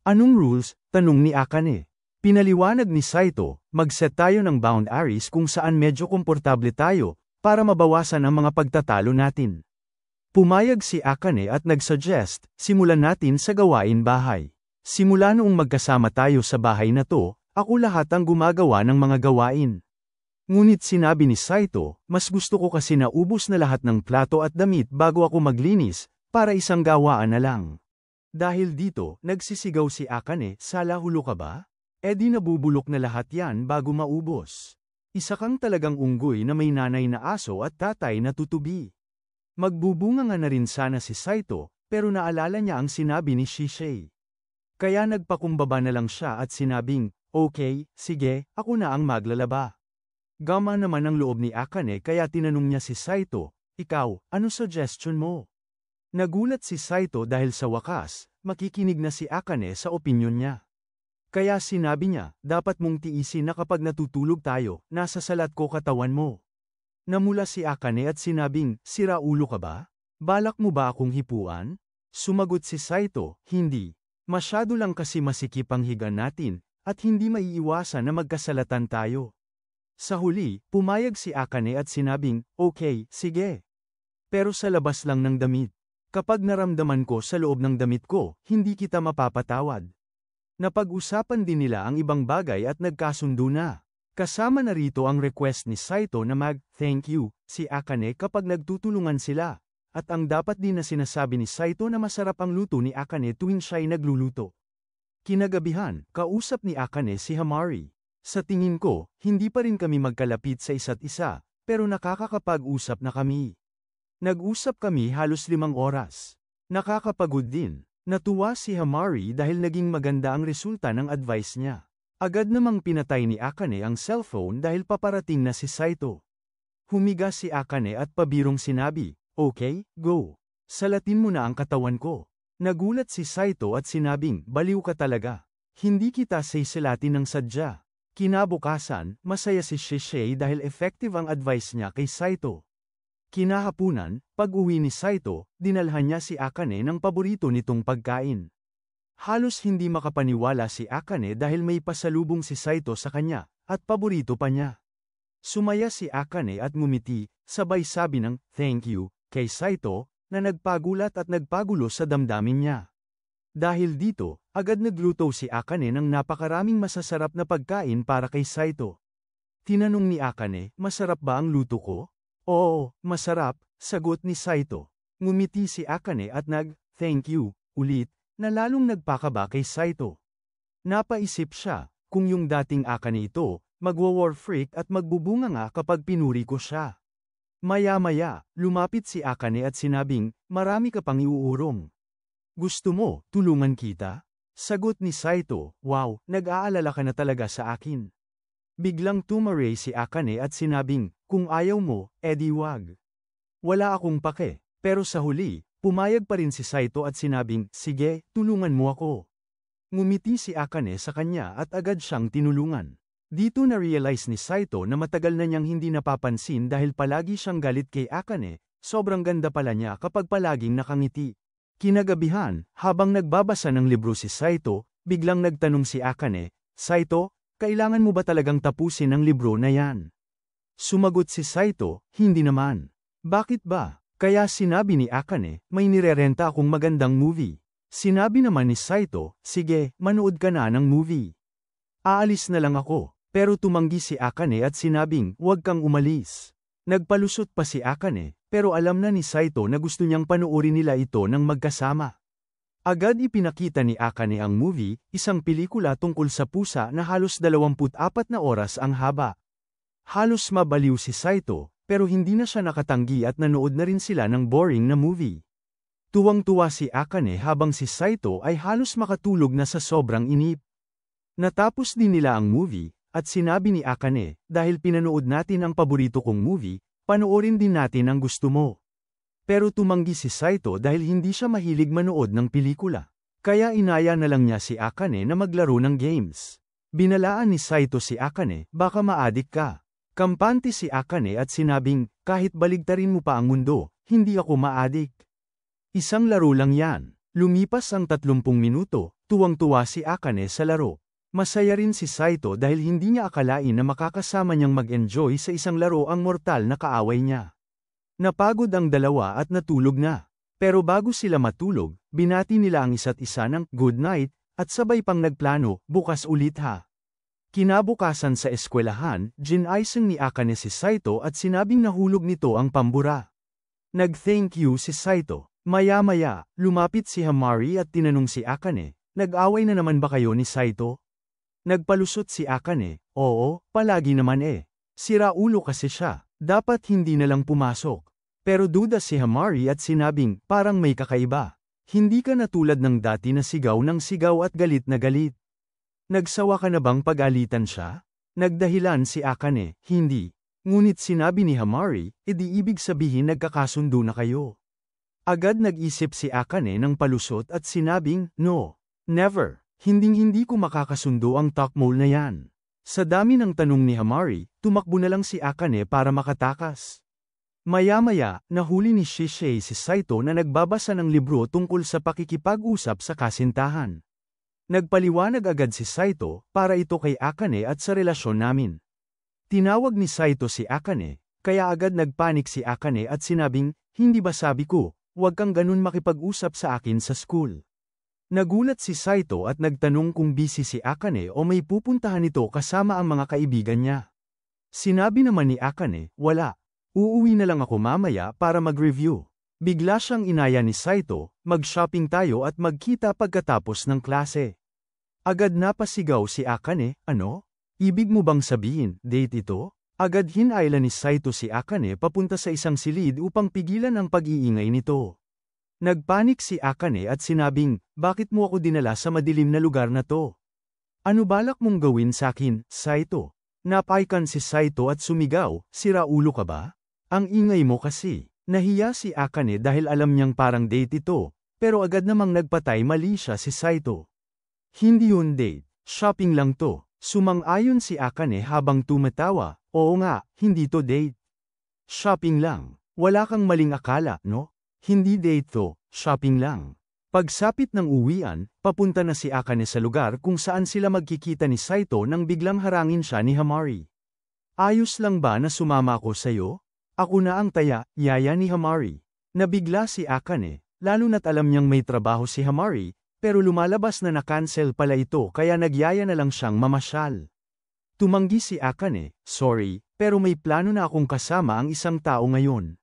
"Anong rules?" tanong ni Akane. Pinaliwanag ni Saito, "Mag-set tayo ng boundaries kung saan medyo komportable tayo, para mabawasan ang mga pagtatalo natin." Pumayag si Akane at nag-suggest, "Simulan natin sa gawain bahay. Simula noong magkasama tayo sa bahay na to, ako lahat ang gumagawa ng mga gawain." Ngunit sinabi ni Saito, "Mas gusto ko kasi na ubos na lahat ng plato at damit bago ako maglinis, para isang gawaan na lang." Dahil dito, nagsisigaw si Akane, "Sala hulo ka ba? E di nabubulok na lahat yan bago maubos. Isa kang talagang unggoy na may nanay na aso at tatay na tutubi." Magbubunga nga na rin sana si Saito, pero naalala niya ang sinabi ni Shisei. Kaya nagpakumbaba na lang siya at sinabing, "Okay, sige, ako na ang maglalaba." Gama naman ang loob ni Akane kaya tinanong niya si Saito, ikaw, ano suggestion mo? Nagulat si Saito dahil sa wakas, makikinig na si Akane sa opinyon niya. Kaya sinabi niya, dapat mong tiisin na kapag natutulog tayo, nasa salat ko katawan mo. Namula si Akane at sinabing, sira ulo ka ba? Balak mo ba akong hipuan? Sumagot si Saito, hindi. Masyado lang kasi masikip ang higa natin, at hindi maiiwasan na magkasalatan tayo. Sa huli, pumayag si Akane at sinabing, okay, sige. Pero sa labas lang ng damit. Kapag naramdaman ko sa loob ng damit ko, hindi kita mapapatawad. Napag-usapan din nila ang ibang bagay at nagkasundo na. Kasama na rito ang request ni Saito na mag-thank you si Akane kapag nagtutulungan sila. At ang dapat din na sinasabi ni Saito na masarap ang luto ni Akane tuwing siya'y nagluluto. Kinagabihan, kausap ni Akane si Hamari. Sa tingin ko, hindi pa rin kami magkalapit sa isa't isa, pero nakakakapag-usap na kami. Nag-usap kami halos 5 oras. Nakakapagod din. Natuwa si Hamari dahil naging maganda ang resulta ng advice niya. Agad namang pinatay ni Akane ang cellphone dahil paparating na si Saito. Humiga si Akane at pabirong sinabi, okay, go. Salatin mo na ang katawan ko. Nagulat si Saito at sinabing, baliw ka talaga. Hindi kita sisalatin ng sadya. Kinabukasan, masaya si Shisei dahil effective ang advice niya kay Saito. Kinahapunan, pag-uwi ni Saito, dinalhan niya si Akane ng paborito nitong pagkain. Halos hindi makapaniwala si Akane dahil may pasalubong si Saito sa kanya, at paborito pa niya. Sumaya si Akane at ngumiti, sabay sabi ng thank you kay Saito, na nagpagulat at nagpagulo sa damdamin niya. Dahil dito, agad nagluto si Akane ng napakaraming masasarap na pagkain para kay Saito. Tinanong ni Akane, masarap ba ang luto ko? Oo, masarap, sagot ni Saito. Ngumiti si Akane at nag-thank you, ulit, na lalong nagpakaba kay Saito. Napaisip siya, kung yung dating Akane ito, magwa-war freak at magbubunga nga kapag pinuri ko siya. Maya-maya, lumapit si Akane at sinabing, marami ka pang iuurong. Gusto mo, tulungan kita? Sagot ni Saito, wow, nag-aalala ka na talaga sa akin. Biglang tumaray si Akane at sinabing, kung ayaw mo, edi wag. Wala akong pake, pero sa huli, pumayag pa rin si Saito at sinabing, sige, tulungan mo ako. Ngumiti si Akane sa kanya at agad siyang tinulungan. Dito na-realize ni Saito na matagal na niyang hindi napapansin dahil palagi siyang galit kay Akane, sobrang ganda pala niya kapag palaging nakangiti. Kinagabihan, habang nagbabasa ng libro si Saito, biglang nagtanong si Akane, Saito, kailangan mo ba talagang tapusin ang libro na yan? Sumagot si Saito, hindi naman. Bakit ba? Kaya sinabi ni Akane, may nirerenta akong magandang movie. Sinabi naman ni Saito, sige, manood ka na ng movie. Aalis na lang ako, pero tumanggi si Akane at sinabing, huwag kang umalis. Nagpalusot pa si Akane, pero alam na ni Saito na gusto niyang panoorin nila ito ng magkasama. Agad ipinakita ni Akane ang movie, isang pelikula tungkol sa pusa na halos 24 na oras ang haba. Halos mabaliw si Saito, pero hindi na siya nakatanggi at nanood na rin sila ng boring na movie. Tuwang-tuwa si Akane habang si Saito ay halos makatulog na sa sobrang inip. Natapos din nila ang movie, at sinabi ni Akane, dahil pinanood natin ang paborito kong movie, panoorin din natin ang gusto mo. Pero tumanggi si Saito dahil hindi siya mahilig manood ng pelikula. Kaya inaya na lang niya si Akane na maglaro ng games. Binalaan ni Saito si Akane, baka maadik ka. Kampante si Akane at sinabing, kahit baligtarin mo pa ang mundo, hindi ako maadik. Isang laro lang yan. Lumipas ang 30 minuto, tuwang-tuwa si Akane sa laro. Masaya rin si Saito dahil hindi niya akalain na makakasama niyang mag-enjoy sa isang laro ang mortal na kaaway niya. Napagod ang dalawa at natulog na. Pero bago sila matulog, binati nila ang isa't isa ng good night, at sabay pang nagplano, bukas ulit ha. Kinabukasan sa eskwelahan, ginaisang ni Akane si Saito at sinabing nahulog nito ang pambura. Nag-thank you si Saito. Maya-maya, lumapit si Hamari at tinanong si Akane, nag-away na naman ba kayo ni Saito? Nagpalusot si Akane, oo, palagi naman eh. Sira ulo kasi siya. Dapat hindi na lang pumasok. Pero duda si Hamari at sinabing, parang may kakaiba. Hindi ka na tulad ng dati na sigaw ng sigaw at galit na galit. Nagsawa ka na bang pag-alitan siya? Nagdahilan si Akane, hindi. Ngunit sinabi ni Hamari, edi ibig sabihin nagkakasundo na kayo. Agad nag-isip si Akane ng palusot at sinabing, no, never, hinding-hindi ko makakasundo ang Tokmole na yan. Sa dami ng tanong ni Hamari, tumakbo na lang si Akane para makatakas. Maya-maya, nahuli ni Shisei si Saito na nagbabasa ng libro tungkol sa pakikipag-usap sa kasintahan. Nagpaliwanag agad si Saito para ito kay Akane at sa relasyon namin. Tinawag ni Saito si Akane, kaya agad nagpanik si Akane at sinabing, hindi ba sabi ko, huwag kang ganun makipag-usap sa akin sa school. Nagulat si Saito at nagtanong kung busy si Akane o may pupuntahan ito kasama ang mga kaibigan niya. Sinabi naman ni Akane, wala. Uuwi na lang ako mamaya para mag-review. Bigla siyang inaya ni Saito, mag-shopping tayo at magkita pagkatapos ng klase. Agad napasigaw si Akane, ano? Ibig mo bang sabihin, date ito? Agad hinayla ni Saito si Akane papunta sa isang silid upang pigilan ang pag-iingay nito. Nagpanik si Akane at sinabing, bakit mo ako dinala sa madilim na lugar na to? Ano balak mong gawin sa akin, Saito? Napaikan si Saito at sumigaw, sira ulo ka ba? Ang ingay mo kasi. Nahiya si Akane dahil alam niyang parang date ito, pero agad namang nagpatay mali siya si Saito. Hindi yun date, shopping lang to. Sumang-ayon si Akane habang tumatawa, oo nga, hindi to date. Shopping lang, wala kang maling akala, no? Hindi date to, shopping lang. Pagsapit ng uwian, papunta na si Akane sa lugar kung saan sila magkikita ni Saito nang biglang harangin siya ni Hamari. Ayos lang ba na sumama ako sa'yo? Ako na ang taya, yaya ni Hamari. Nabigla si Akane, lalo na't alam niyang may trabaho si Hamari, pero lumalabas na na-cancel pala ito kaya nagyaya na lang siyang mamasyal. Tumanggi si Akane, sorry, pero may plano na akong kasama ang isang tao ngayon.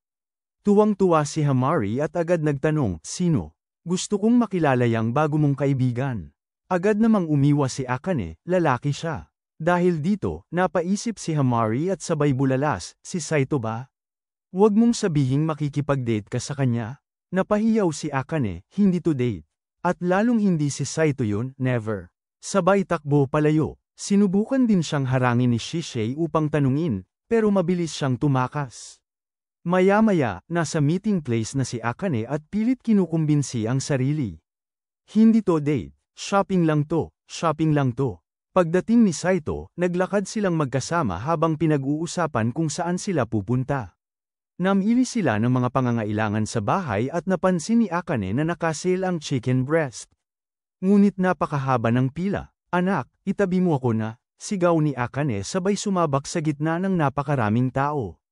Tuwang-tuwa si Hamari at agad nagtanong, sino? Gusto kong makilala yang bago mong kaibigan. Agad namang umiwas si Akane, lalaki siya. Dahil dito, napaisip si Hamari at sabay bulalas, si Saito ba? Huwag mong sabihing makikipag-date ka sa kanya. Napahiyaw si Akane, hindi to date. At lalong hindi si Saito yun, never. Sabay takbo palayo. Sinubukan din siyang harangin ni Shisei upang tanungin, pero mabilis siyang tumakas. Maya-maya, nasa meeting place na si Akane at pilit kinukumbinsi ang sarili. Hindi to date, shopping lang to, shopping lang to. Pagdating ni Saito, naglakad silang magkasama habang pinag-uusapan kung saan sila pupunta. Namili sila ng mga pangangailangan sa bahay at napansin ni Akane na nakasale ang chicken breast. Ngunit napakahaba ng pila. Anak, itabi mo ako na, sigaw ni Akane sabay sumabak sa gitna ng napakaraming tao.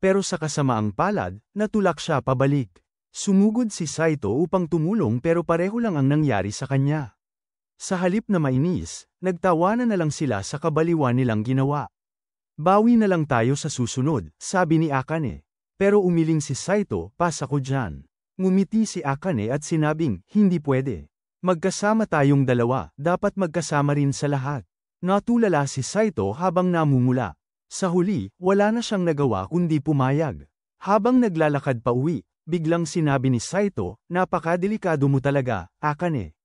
Pero sa kasamaang palad, natulak siya pabalik. Sumugod si Saito upang tumulong pero pareho lang ang nangyari sa kanya. Sa halip na mainis, nagtawanan na lang sila sa kabaliwan nilang ginawa. Bawi na lang tayo sa susunod, sabi ni Akane. Pero umiling si Saito, pas ako dyan. Ngumiti si Akane at sinabing, hindi pwede. Magkasama tayong dalawa, dapat magkasama rin sa lahat. Natulala si Saito habang namumula. Sa huli, wala na siyang nagawa kundi pumayag. Habang naglalakad pa uwi, biglang sinabi ni Saito, napakadelikado mo talaga, Akane.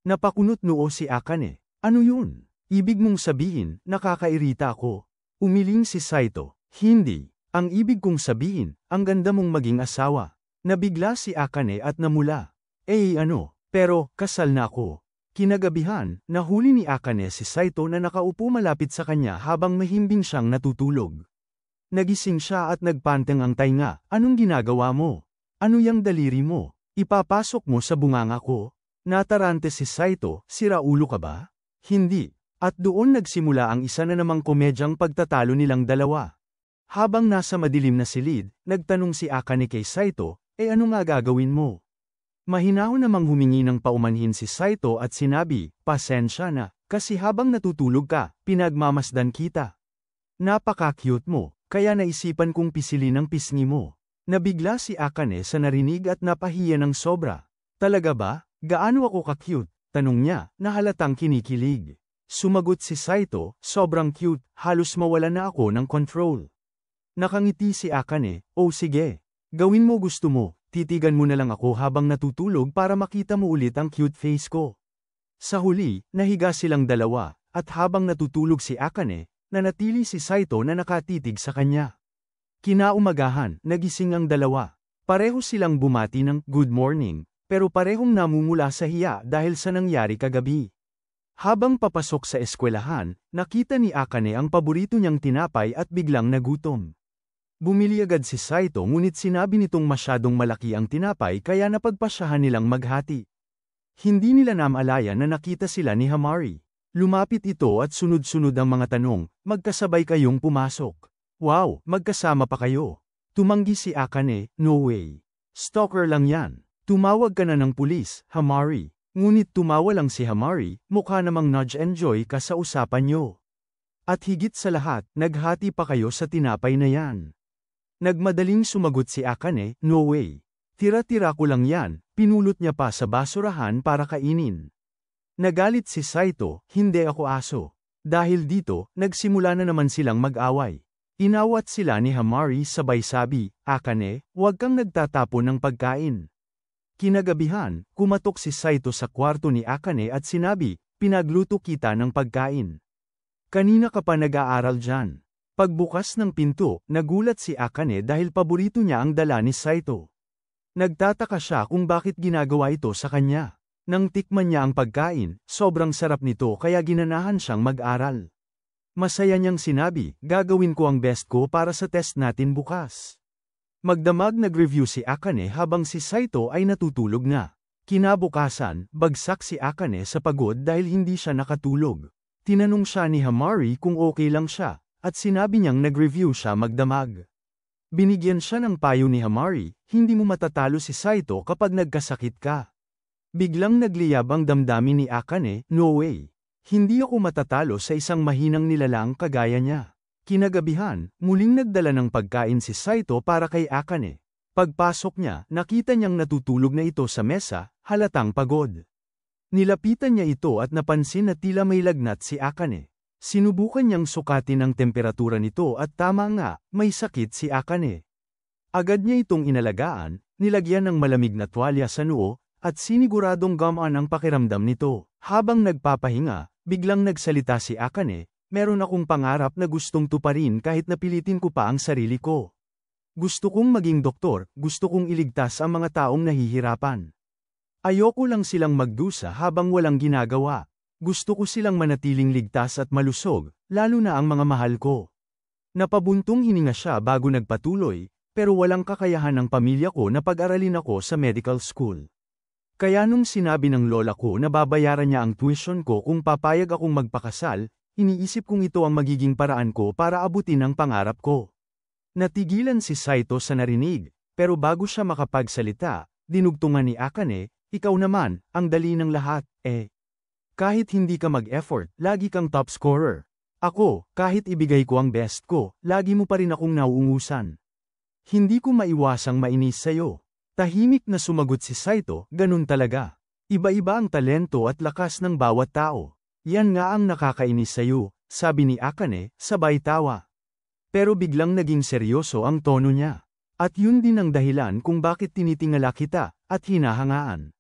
Napakunot noo si Akane. Ano yun? Ibig mong sabihin, nakakairita ako. Umiling si Saito. Hindi. Ang ibig kong sabihin, ang ganda mong maging asawa. Nabigla si Akane at namula. Ano, pero, kasal na ako. Kinagabihan, nahuli ni Akane si Saito na nakaupo malapit sa kanya habang mahimbing siyang natutulog. Nagising siya at nagpanteng ang tainga, anong ginagawa mo? Ano yang daliri mo? Ipapasok mo sa bunganga ko? Natarante si Saito, sira ulo ka ba? Hindi. At doon nagsimula ang isa na namang komedyang pagtatalo nilang dalawa. Habang nasa madilim na silid, nagtanong si Akane kay Saito, ano nga gagawin mo? Mahinahon namang humingi ng paumanhin si Saito at sinabi, pasensya na, kasi habang natutulog ka, pinagmamasdan kita. Napaka-cute mo, kaya naisipan kong pisilin ang pisngi mo. Nabigla si Akane sa narinig at napahiya ng sobra. Talaga ba? Gaano ako ka-cute? Tanong niya, na halatang kinikilig. Sumagot si Saito, sobrang cute, halos mawala na ako ng control. Nakangiti si Akane, oh sige. Gawin mo gusto mo. Titigan mo na lang ako habang natutulog para makita mo ulit ang cute face ko. Sa huli, nahiga silang dalawa, at habang natutulog si Akane, nanatili si Saito na nakatitig sa kanya. Kinaumagahan, nagising ang dalawa. Pareho silang bumati ng good morning, pero parehong namumula sa hiya dahil sa nangyari kagabi. Habang papasok sa eskwelahan, nakita ni Akane ang paborito niyang tinapay at biglang nagutom. Bumili agad si Saito ngunit sinabi nitong masyadong malaki ang tinapay kaya napagpasyahan nilang maghati. Hindi nila namalayan na nakita sila ni Hamari. Lumapit ito at sunod-sunod ang mga tanong, magkasabay kayong pumasok. Wow, magkasama pa kayo. Tumanggi si Akane, no way. Stalker lang yan. Tumawag ka na ng pulis, Hamari. Ngunit tumawa lang si Hamari, mukha namang nudge-enjoy ka sa usapan nyo. At higit sa lahat, naghati pa kayo sa tinapay na yan. Nagmadaling sumagot si Akane, no way. Tira-tira ko lang yan, pinulot niya pa sa basurahan para kainin. Nagalit si Saito, hindi ako aso. Dahil dito, nagsimula na naman silang mag-away. Inawat sila ni Hamari sabay sabi, Akane, huwag kang nagtatapon ng pagkain. Kinagabihan, kumatok si Saito sa kwarto ni Akane at sinabi, pinagluto kita ng pagkain. Kanina ka pa nag-aaral dyan. Pagbukas ng pinto, nagulat si Akane dahil paborito niya ang dala ni Saito. Nagtataka siya kung bakit ginagawa ito sa kanya. Nang tikman niya ang pagkain, sobrang sarap nito kaya ginanahan siyang mag-aral. Masaya niyang sinabi, gagawin ko ang best ko para sa test natin bukas. Magdamag nag-review si Akane habang si Saito ay natutulog na. Kinabukasan, bagsak si Akane sa pagod dahil hindi siya nakatulog. Tinanong siya ni Hamari kung okay lang siya, at sinabi niyang nag-review siya magdamag. Binigyan siya ng payo ni Hamari, hindi mo matatalo si Saito kapag nagkasakit ka. Biglang nagliyab ang damdamin ni Akane, no way. Hindi ako matatalo sa isang mahinang nilalang kagaya niya. Kinagabihan, muling nagdala ng pagkain si Saito para kay Akane. Pagpasok niya, nakita niyang natutulog na ito sa mesa, halatang pagod. Nilapitan niya ito at napansin na tila may lagnat si Akane. Sinubukan niyang sukatin ang temperatura nito at tama nga, may sakit si Akane. Agad niya itong inalagaan, nilagyan ng malamig na tuwalya sa noo, at siniguradong gumaan ang pakiramdam nito. Habang nagpapahinga, biglang nagsalita si Akane, meron akong pangarap na gustong tuparin kahit napilitin ko pa ang sarili ko. Gusto kong maging doktor, gusto kong iligtas ang mga taong nahihirapan. Ayoko lang silang magdusa habang walang ginagawa. Gusto ko silang manatiling ligtas at malusog, lalo na ang mga mahal ko. Napabuntong hininga siya bago nagpatuloy, pero walang kakayahan ng pamilya ko na pag-aralin ako sa medical school. Kaya nung sinabi ng lola ko na babayaran niya ang tuition ko kung papayag akong magpakasal, iniisip kong ito ang magiging paraan ko para abutin ang pangarap ko. Natigilan si Saito sa narinig, pero bago siya makapagsalita, dinugtungan ni Akane, ikaw naman, ang dali ng lahat, Kahit hindi ka mag-effort, lagi kang top scorer. Ako, kahit ibigay ko ang best ko, lagi mo pa rin akong nauungusan. Hindi ko maiwasang mainis sa'yo. Tahimik na sumagot si Saito, ganun talaga. Iba-iba ang talento at lakas ng bawat tao. Yan nga ang nakakainis sa'yo, sabi ni Akane, sabay tawa. Pero biglang naging seryoso ang tono niya. At yun din ang dahilan kung bakit tinitingala kita, at hinahangaan.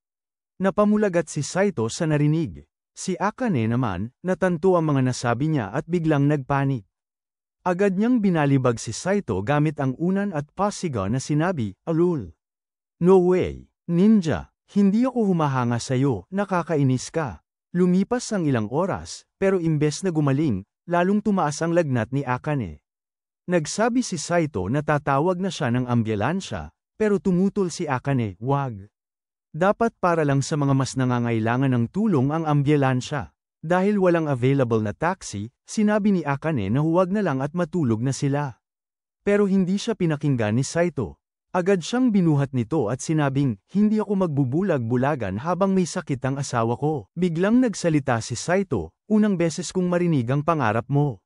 Napamulagat si Saito sa narinig. Si Akane naman, natanto ang mga nasabi niya at biglang nagpanik. Agad niyang binalibag si Saito gamit ang unan at pasigaw na sinabi, Alul. No way, ninja, hindi ako humahanga sa'yo, nakakainis ka. Lumipas ang ilang oras, pero imbes na gumaling, lalong tumaas ang lagnat ni Akane. Nagsabi si Saito na tatawag na siya ng ambulansya, pero tumutol si Akane, wag. Dapat para lang sa mga mas nangangailangan ng tulong ang ambulansya. Dahil walang available na taxi, sinabi ni Akane na huwag na lang at matulog na sila. Pero hindi siya pinakinggan ni Saito. Agad siyang binuhat nito at sinabing, hindi ako magbubulag-bulagan habang may sakit ang asawa ko. Biglang nagsalita si Saito, unang beses kong marinig ang pangarap mo.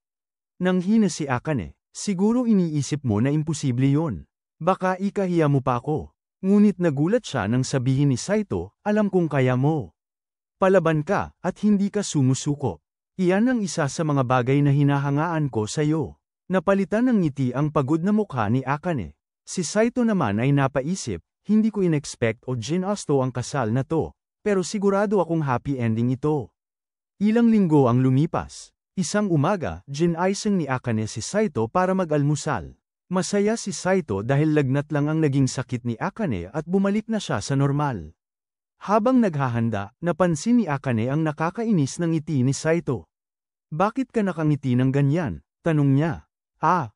Nanghina si Akane, siguro iniisip mo na imposible yon. Baka ikahiya mo pa ako. Ngunit nagulat siya nang sabihin ni Saito, alam kong kaya mo. Palaban ka, at hindi ka sumusuko. Iyan ang isa sa mga bagay na hinahangaan ko sa'yo. Napalitan ng ngiti ang pagod na mukha ni Akane. Si Saito naman ay napaisip, hindi ko in-expect o ginasto ang kasal na to, pero sigurado akong happy ending ito. Ilang linggo ang lumipas. Isang umaga, ginaising ni Akane si Saito para mag-almusal. Masaya si Saito dahil lagnat lang ang naging sakit ni Akane at bumalik na siya sa normal. Habang naghahanda, napansin ni Akane ang nakakainis ng ngiti ni Saito. Bakit ka nakangiti ng ganyan? Tanong niya.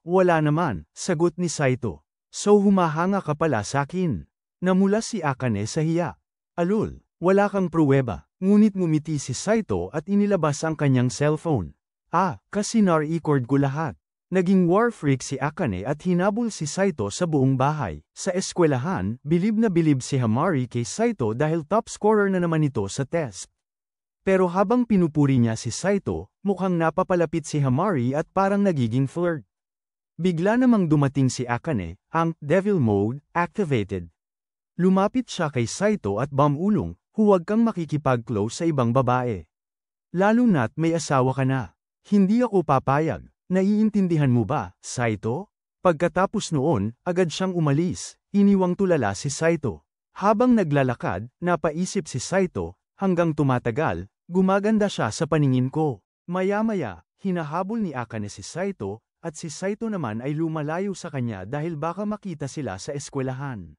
Wala naman, sagot ni Saito. So humahanga ka pala sa akin. Namula si Akane sa hiya. Alul, wala kang pruweba. Ngunit ngumiti si Saito at inilabas ang kanyang cellphone. Kasi na-record ko lahat. Naging war freak si Akane at hinabol si Saito sa buong bahay. Sa eskwelahan, bilib na bilib si Hamari kay Saito dahil top scorer na naman ito sa test. Pero habang pinupuri niya si Saito, mukhang napapalapit si Hamari at parang nagiging flirt. Bigla namang dumating si Akane, ang devil mode activated. Lumapit siya kay Saito at bamulong, huwag kang makikipag-close sa ibang babae. Lalo na't may asawa ka na. Hindi ako papayag. Naiintindihan mo ba, Saito? Pagkatapos noon, agad siyang umalis, iniwang tulala si Saito. Habang naglalakad, napaisip si Saito, hanggang tumatagal, gumaganda siya sa paningin ko. Maya-maya, hinahabol ni Akane si Saito, at si Saito naman ay lumalayo sa kanya dahil baka makita sila sa eskwelahan.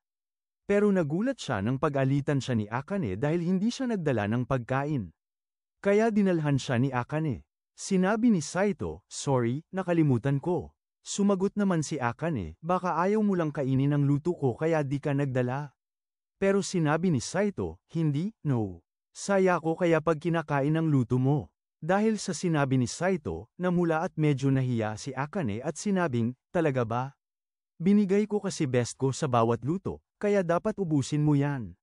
Pero nagulat siya nang pag-alitan siya ni Akane dahil hindi siya nagdala ng pagkain. Kaya dinalhan siya ni Akane. Sinabi ni Saito, sorry, nakalimutan ko. Sumagot naman si Akane, baka ayaw mo lang kainin ang luto ko kaya di ka nagdala. Pero sinabi ni Saito, hindi, no. Saya ko kaya pag kinakain ang luto mo. Dahil sa sinabi ni Saito, namula at medyo nahiya si Akane at sinabing, talaga ba? Binigay ko kasi best ko sa bawat luto, kaya dapat ubusin mo yan.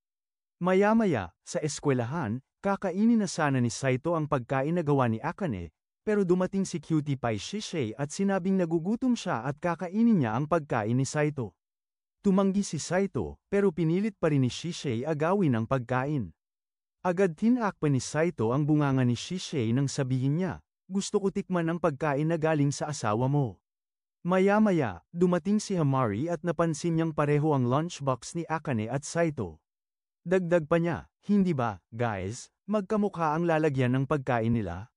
Maya-maya, sa eskwelahan, kakainin na sana ni Saito ang pagkain na gawa ni Akane, pero dumating si Cutie Pie Shisei at sinabing nagugutom siya at kakainin niya ang pagkain ni Saito. Tumanggi si Saito, pero pinilit pa rin ni Shisei agawin ang pagkain. Agad tinakpan ni Saito ang bunganga ni Shisei nang sabihin niya, gusto ko tikman ang pagkain na galing sa asawa mo. Maya-maya, dumating si Hamari at napansin niyang pareho ang lunchbox ni Akane at Saito. Dagdag pa niya, hindi ba, guys, magkamukha ang lalagyan ng pagkain nila?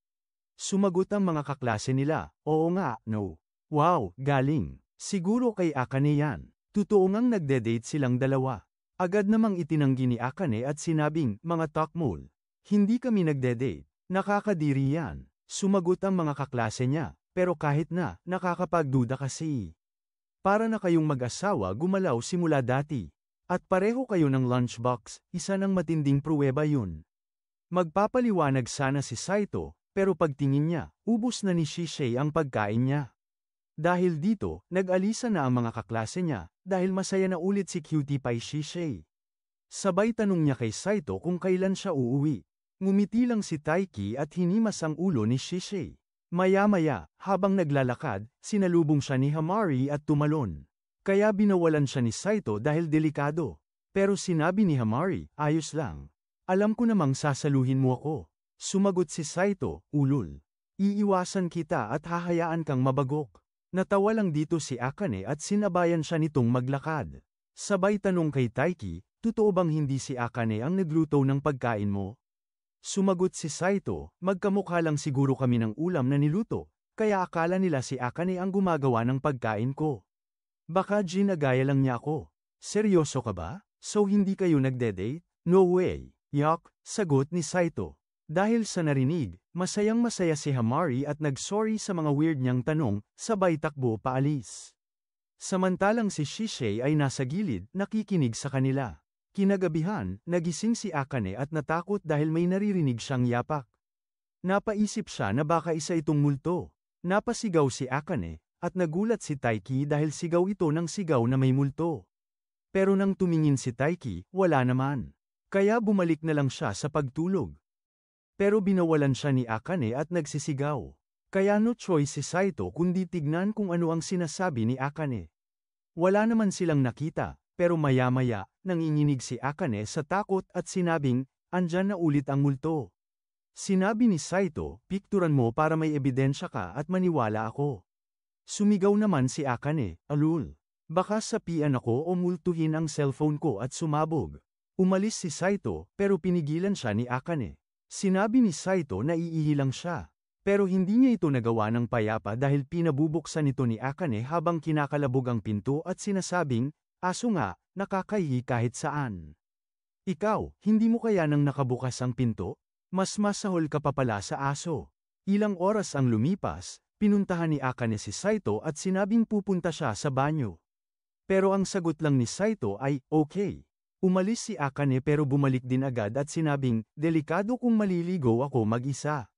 Sumagot ang mga kaklase nila, oo nga, no. Wow, galing. Siguro kay Akane yan. Totoo ngang nagde-date silang dalawa. Agad namang itinanggi ni Akane at sinabing, mga takmul. Hindi kami nagde-date. Nakakadiri yan. Sumagot ang mga kaklase niya, pero kahit na, nakakapagduda kasi. Para na kayong mag-asawa gumalaw simula dati. At pareho kayo ng lunchbox, isa ng matinding pruweba yun. Magpapaliwanag sana si Saito, pero pagtingin niya, ubos na ni Shisei ang pagkain niya. Dahil dito, nag-alisa na ang mga kaklase niya, dahil masaya na ulit si Cutie Pie Shisei. Sabay tanong niya kay Saito kung kailan siya uuwi. Ngumiti lang si Taiki at hinimas ang ulo ni Shisei. Maya-maya, habang naglalakad, sinalubong siya ni Hamari at tumalon. Kaya binawalan siya ni Saito dahil delikado. Pero sinabi ni Hamari, ayos lang. Alam ko namang sasaluhin mo ako. Sumagot si Saito, ulul. Iiwasan kita at hahayaan kang mabagok. Natawa lang dito si Akane at sinabayan siya nitong maglakad. Sabay tanong kay Taiki, totoo bang hindi si Akane ang nagluto ng pagkain mo? Sumagot si Saito, magkamukha lang siguro kami ng ulam na niluto, kaya akala nila si Akane ang gumagawa ng pagkain ko. Baka ginagaya lang niya ako. Seryoso ka ba? So hindi kayo nagde-date? No way. Yak, sagot ni Saito. Dahil sa narinig, masayang-masaya si Hamari at nag-sorry sa mga weird niyang tanong, sabay takbo paalis. Samantalang si Shisei ay nasa gilid, nakikinig sa kanila. Kinagabihan, nagising si Akane at natakot dahil may naririnig siyang yapak. Napaisip siya na baka isa itong multo. Napasigaw si Akane, at nagulat si Taiki dahil sigaw ito ng sigaw na may multo. Pero nang tumingin si Taiki, wala naman. Kaya bumalik na lang siya sa pagtulog. Pero binawalan siya ni Akane at nagsisigaw. Kaya no choice si Saito kundi tignan kung ano ang sinasabi ni Akane. Wala naman silang nakita, pero maya-maya, nanginginig si Akane sa takot at sinabing, andyan na ulit ang multo. Sinabi ni Saito, pikturan mo para may ebidensya ka at maniwala ako. Sumigaw naman si Akane, alul. Baka sapian ako o multuhin ang cellphone ko at sumabog. Umalis si Saito, pero pinigilan siya ni Akane. Sinabi ni Saito na iihilang siya. Pero hindi niya ito nagawa ng payapa dahil pinabubuksan ito ni Akane habang kinakalabog ang pinto at sinasabing, aso nga, nakakahihi kahit saan. Ikaw, hindi mo kaya nang nakabukas ang pinto? Mas masahol ka pa pala sa aso. Ilang oras ang lumipas, pinuntahan ni Akane si Saito at sinabing pupunta siya sa banyo. Pero ang sagot lang ni Saito ay, okay. Umalis si Akane pero bumalik din agad at sinabing, delikado kung maliligo ako mag-isa.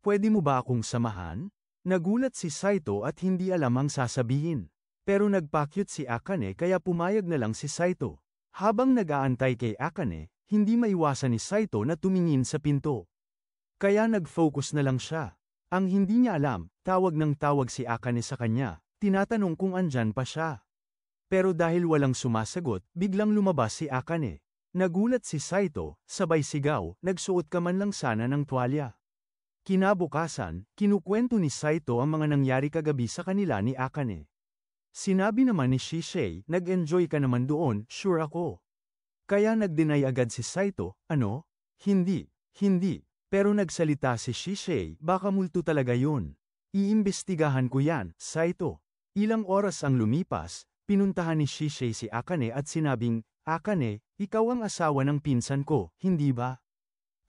Pwede mo ba akong samahan? Nagulat si Saito at hindi alam ang sasabihin. Pero nagpakyut si Akane kaya pumayag na lang si Saito. Habang nag-aantay kay Akane, hindi maiwasan ni Saito na tumingin sa pinto. Kaya nag-focus na lang siya. Ang hindi niya alam, tawag ng tawag si Akane sa kanya, tinatanong kung andyan pa siya. Pero dahil walang sumasagot, biglang lumabas si Akane. Nagulat si Saito, sabay sigaw, nagsuot ka man lang sana ng tuwalya. Kinabukasan, kinukwento ni Saito ang mga nangyari kagabi sa kanila ni Akane. Sinabi naman ni Shisei, nag-enjoy ka naman doon, sure ako. Kaya nag-deny agad si Saito, ano? Hindi. Pero nagsalita si Shisei, baka multo talaga yun. Iimbestigahan ko yan, Saito. Ilang oras ang lumipas, pinuntahan ni Shisei si Akane at sinabing, Akane, ikaw ang asawa ng pinsan ko, hindi ba?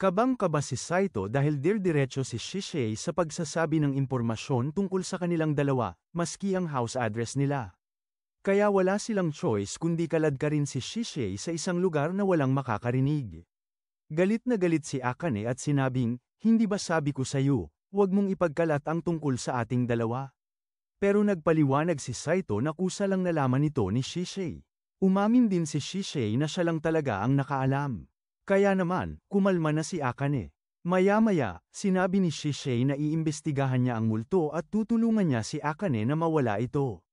Kabang-kaba si Saito dahil dir-diretso si Shisei sa pagsasabi ng impormasyon tungkol sa kanilang dalawa, maski ang house address nila. Kaya wala silang choice kundi kalad ka rin si Shisei sa isang lugar na walang makakarinig. Galit na galit si Akane at sinabing, hindi ba sabi ko sa'yo, huwag mong ipagkalat ang tungkol sa ating dalawa? Pero nagpaliwanag si Saito na kusa lang nalaman ito ni Shisei. Umamin din si Shisei na siya lang talaga ang nakaalam. Kaya naman, kumalma na si Akane. Maya-maya, sinabi ni Shisei na iimbestigahan niya ang multo at tutulungan niya si Akane na mawala ito.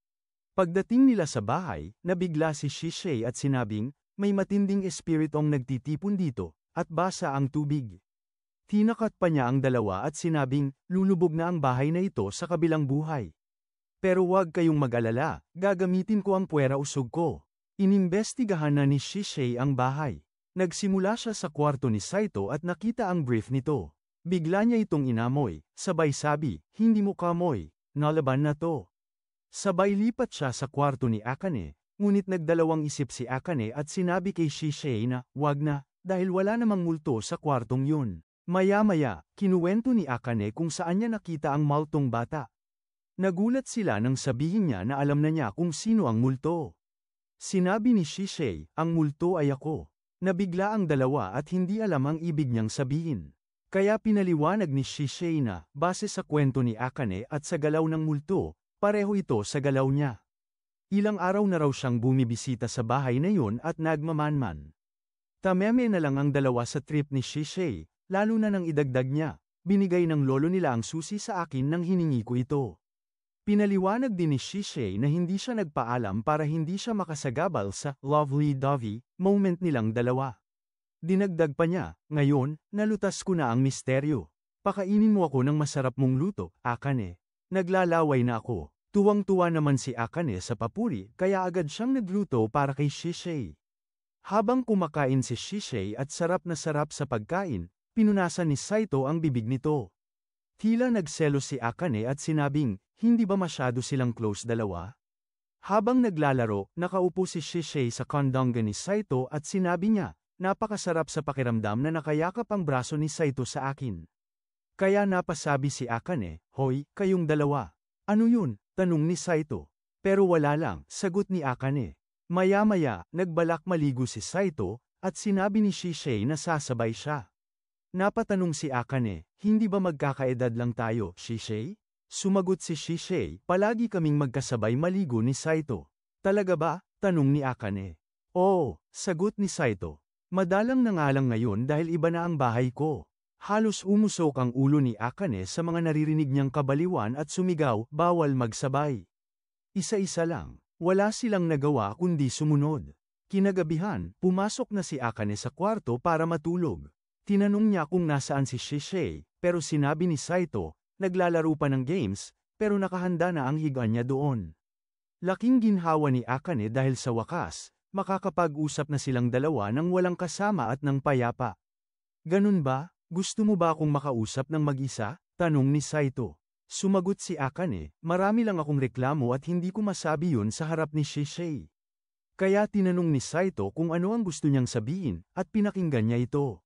Pagdating nila sa bahay, nabigla si Shisei at sinabing, may matinding espiritong nagtitipon dito, at basa ang tubig. Tinakat pa niya ang dalawa at sinabing, lulubog na ang bahay na ito sa kabilang buhay. Pero huwag kayong mag-alala, gagamitin ko ang puwera usog ko. Inimbestigahan na ni Shisei ang bahay. Nagsimula siya sa kwarto ni Saito at nakita ang brief nito. Bigla niya itong inamoy, sabay sabi, hindi mo kamoy, nalaban na to. Sabay lipat siya sa kwarto ni Akane, ngunit nagdalawang isip si Akane at sinabi kay Shisei na, wag na, dahil wala namang multo sa kwartong yun. Maya-maya, kinuwento ni Akane kung saan niya nakita ang multong bata. Nagulat sila nang sabihin niya na alam na niya kung sino ang multo. Sinabi ni Shisei, ang multo ay ako. Nabigla ang dalawa at hindi alam ang ibig niyang sabihin. Kaya pinaliwanag ni Shisei na, base sa kwento ni Akane at sa galaw ng multo, pareho ito sa galaw niya. Ilang araw na raw siyang bumibisita sa bahay na yun at nagmamanman. Tameme na lang ang dalawa sa trip ni Shisei, lalo na nang idagdag niya, binigay ng lolo nila ang susi sa akin nang hiningi ko ito. Pinaliwanag din ni Shisei na hindi siya nagpaalam para hindi siya makasagabal sa lovey-dovey moment nilang dalawa. Dinagdag pa niya, ngayon, nalutas ko na ang misteryo. Pakainin mo ako ng masarap mong luto, Akane. Naglalaway na ako. Tuwang-tuwa naman si Akane sa papuri kaya agad siyang nagluto para kay Shisei. Habang kumakain si Shisei at sarap na sarap sa pagkain, pinunasan ni Saito ang bibig nito. Tila nagselos si Akane at sinabing, hindi ba masyado silang close dalawa? Habang naglalaro, nakaupo si Shisei sa kondonga ni Saito at sinabi niya, napakasarap sa pakiramdam na nakayakap ang braso ni Saito sa akin. Kaya napasabi si Akane, hoy, kayong dalawa. Ano yun? Tanong ni Saito. Pero wala lang, sagot ni Akane. Maya-maya, nagbalak maligo si Saito, at sinabi ni Shisei na sasabay siya. Napatanong si Akane, hindi ba magkakaedad lang tayo, Shisei? Sumagot si Shisei, palagi kaming magkasabay maligo ni Saito. Talaga ba? Tanong ni Akane. Oo, sagot ni Saito. Madalang na nga lang ngayon dahil iba na ang bahay ko. Halos umusok ang ulo ni Akane sa mga naririnig niyang kabaliwan at sumigaw, bawal magsabay. Isa-isa lang, wala silang nagawa kundi sumunod. Kinagabihan, pumasok na si Akane sa kwarto para matulog. Tinanong niya kung nasaan si Shisei, pero sinabi ni Saito, naglalaro pa ng games, pero nakahanda na ang higa niya doon. Laking ginhawa ni Akane dahil sa wakas, makakapag-usap na silang dalawa ng walang kasama at ng payapa. Ganun ba? Gusto mo ba akong makausap ng mag-isa? Tanong ni Saito. Sumagot si Akane, marami lang akong reklamo at hindi ko masabi yun sa harap ni Shisei. Kaya tinanong ni Saito kung ano ang gusto niyang sabihin, at pinakinggan niya ito.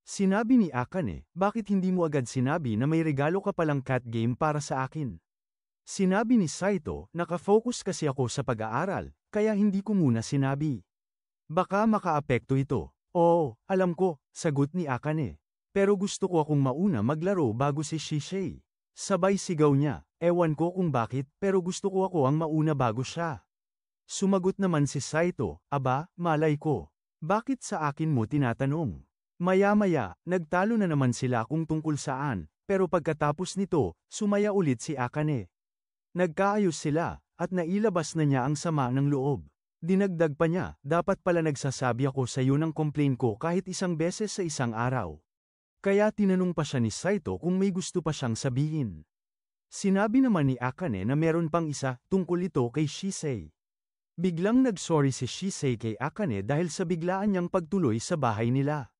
Sinabi ni Akane, bakit hindi mo agad sinabi na may regalo ka palang cat game para sa akin? Sinabi ni Saito, nakafocus kasi ako sa pag-aaral, kaya hindi ko muna sinabi. Baka makaapekto ito. Oo, alam ko, sagot ni Akane. Pero gusto ko akong mauna maglaro bago si Shisei. Sabay sigaw niya, ewan ko kung bakit, pero gusto ko ako ang mauna bago siya. Sumagot naman si Saito, aba, malay ko. Bakit sa akin mo tinatanong? Maya-maya, nagtalo na naman sila kung tungkol saan, pero pagkatapos nito, sumaya ulit si Akane. Nagkaayos sila, at nailabas na niya ang sama ng loob. Dinagdag pa niya, dapat pala nagsasabi ako sa iyo ng complain ko kahit isang beses sa isang araw. Kaya tinanong pa siya ni Saito kung may gusto pa siyang sabihin. Sinabi naman ni Akane na meron pang isa, tungkol ito kay Shisei. Biglang nagsorry si Shisei kay Akane dahil sa biglaan niyang pagtuloy sa bahay nila.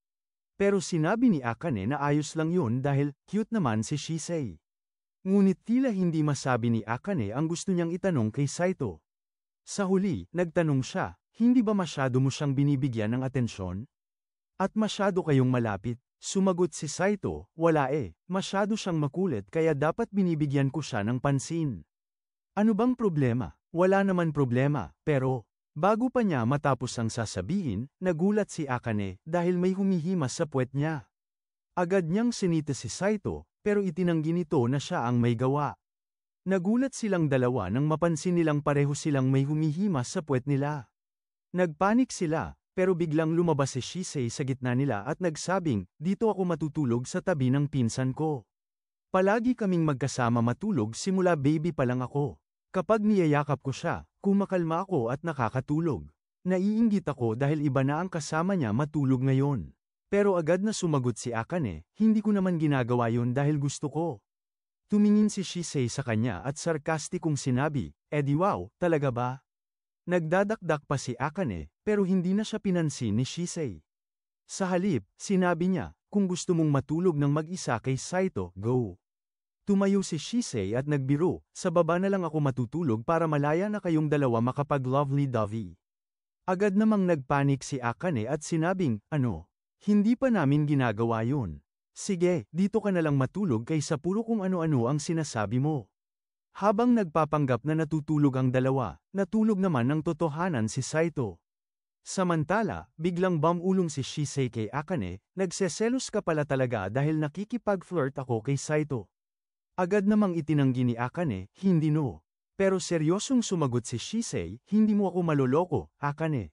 Pero sinabi ni Akane na ayos lang yun dahil cute naman si Shisei. Ngunit tila hindi masabi ni Akane ang gusto niyang itanong kay Saito. Sa huli, nagtanong siya, hindi ba masyado mo siyang binibigyan ng atensyon? At masyado kayong malapit? Sumagot si Saito, wala masyado siyang makulit kaya dapat binibigyan ko siya ng pansin. Ano bang problema? Wala naman problema, pero, bago pa niya matapos ang sasabihin, nagulat si Akane dahil may humihimas sa puwet niya. Agad niyang sinita si Saito, pero itinanggi nito na siya ang may gawa. Nagulat silang dalawa nang mapansin nilang pareho silang may humihimas sa puwet nila. Nagpanik sila. Pero biglang lumabas si Shisei sa gitna nila at nagsabing, dito ako matutulog sa tabi ng pinsan ko. Palagi kaming magkasama matulog simula baby pa lang ako. Kapag niyayakap ko siya, kumakalma ako at nakakatulog. Naiinggit ako dahil iba na ang kasama niya matulog ngayon. Pero agad na sumagot si Akane, hindi ko naman ginagawa yun dahil gusto ko. Tumingin si Shisei sa kanya at sarkastikong sinabi, di wow, talaga ba? Nagdadakdak pa si Akane, pero hindi na siya pinansin ni Shisei. Sa halip, sinabi niya, kung gusto mong matulog ng mag-isa kay Saito, go. Tumayo si Shisei at nagbiro, sa baba na lang ako matutulog para malaya na kayong dalawa makapag-lovely-dovey. Agad namang nagpanik si Akane at sinabing, ano? Hindi pa namin ginagawa yun. Sige, dito ka na lang matulog kaysa puro kung ano-ano ang sinasabi mo. Habang nagpapanggap na natutulog ang dalawa, natulog naman ng totohanan si Saito. Samantala, biglang bumulong si Shisei kay Akane, nagseselos ka pala talaga dahil nakikipag-flirt ako kay Saito. Agad namang itinanggi ni Akane, hindi no. Pero seryosong sumagot si Shisei, hindi mo ako maloloko, Akane.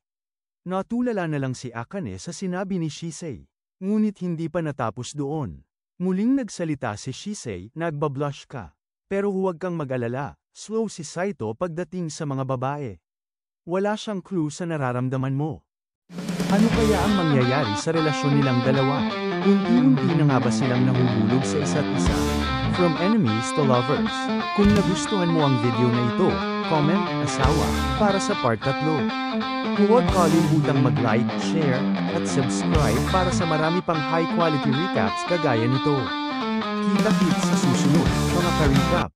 Natulala na lang si Akane sa sinabi ni Shisei. Ngunit hindi pa natapos doon. Muling nagsalita si Shisei, nagbablush ka. Pero huwag kang mag-alala, slow si Saito pagdating sa mga babae. Wala siyang clue sa nararamdaman mo. Ano kaya ang mangyayari sa relasyon nilang dalawa? Unti-unti na nga ba silang nahuhulog sa isa't isa? From enemies to lovers. Kung nagustuhan mo ang video na ito, comment, asawa, para sa part 3. Huwag kalimutang mag-like, share, at subscribe para sa marami pang high-quality recaps kagaya nito. Kita-kits sa susunod, mga ka-recap.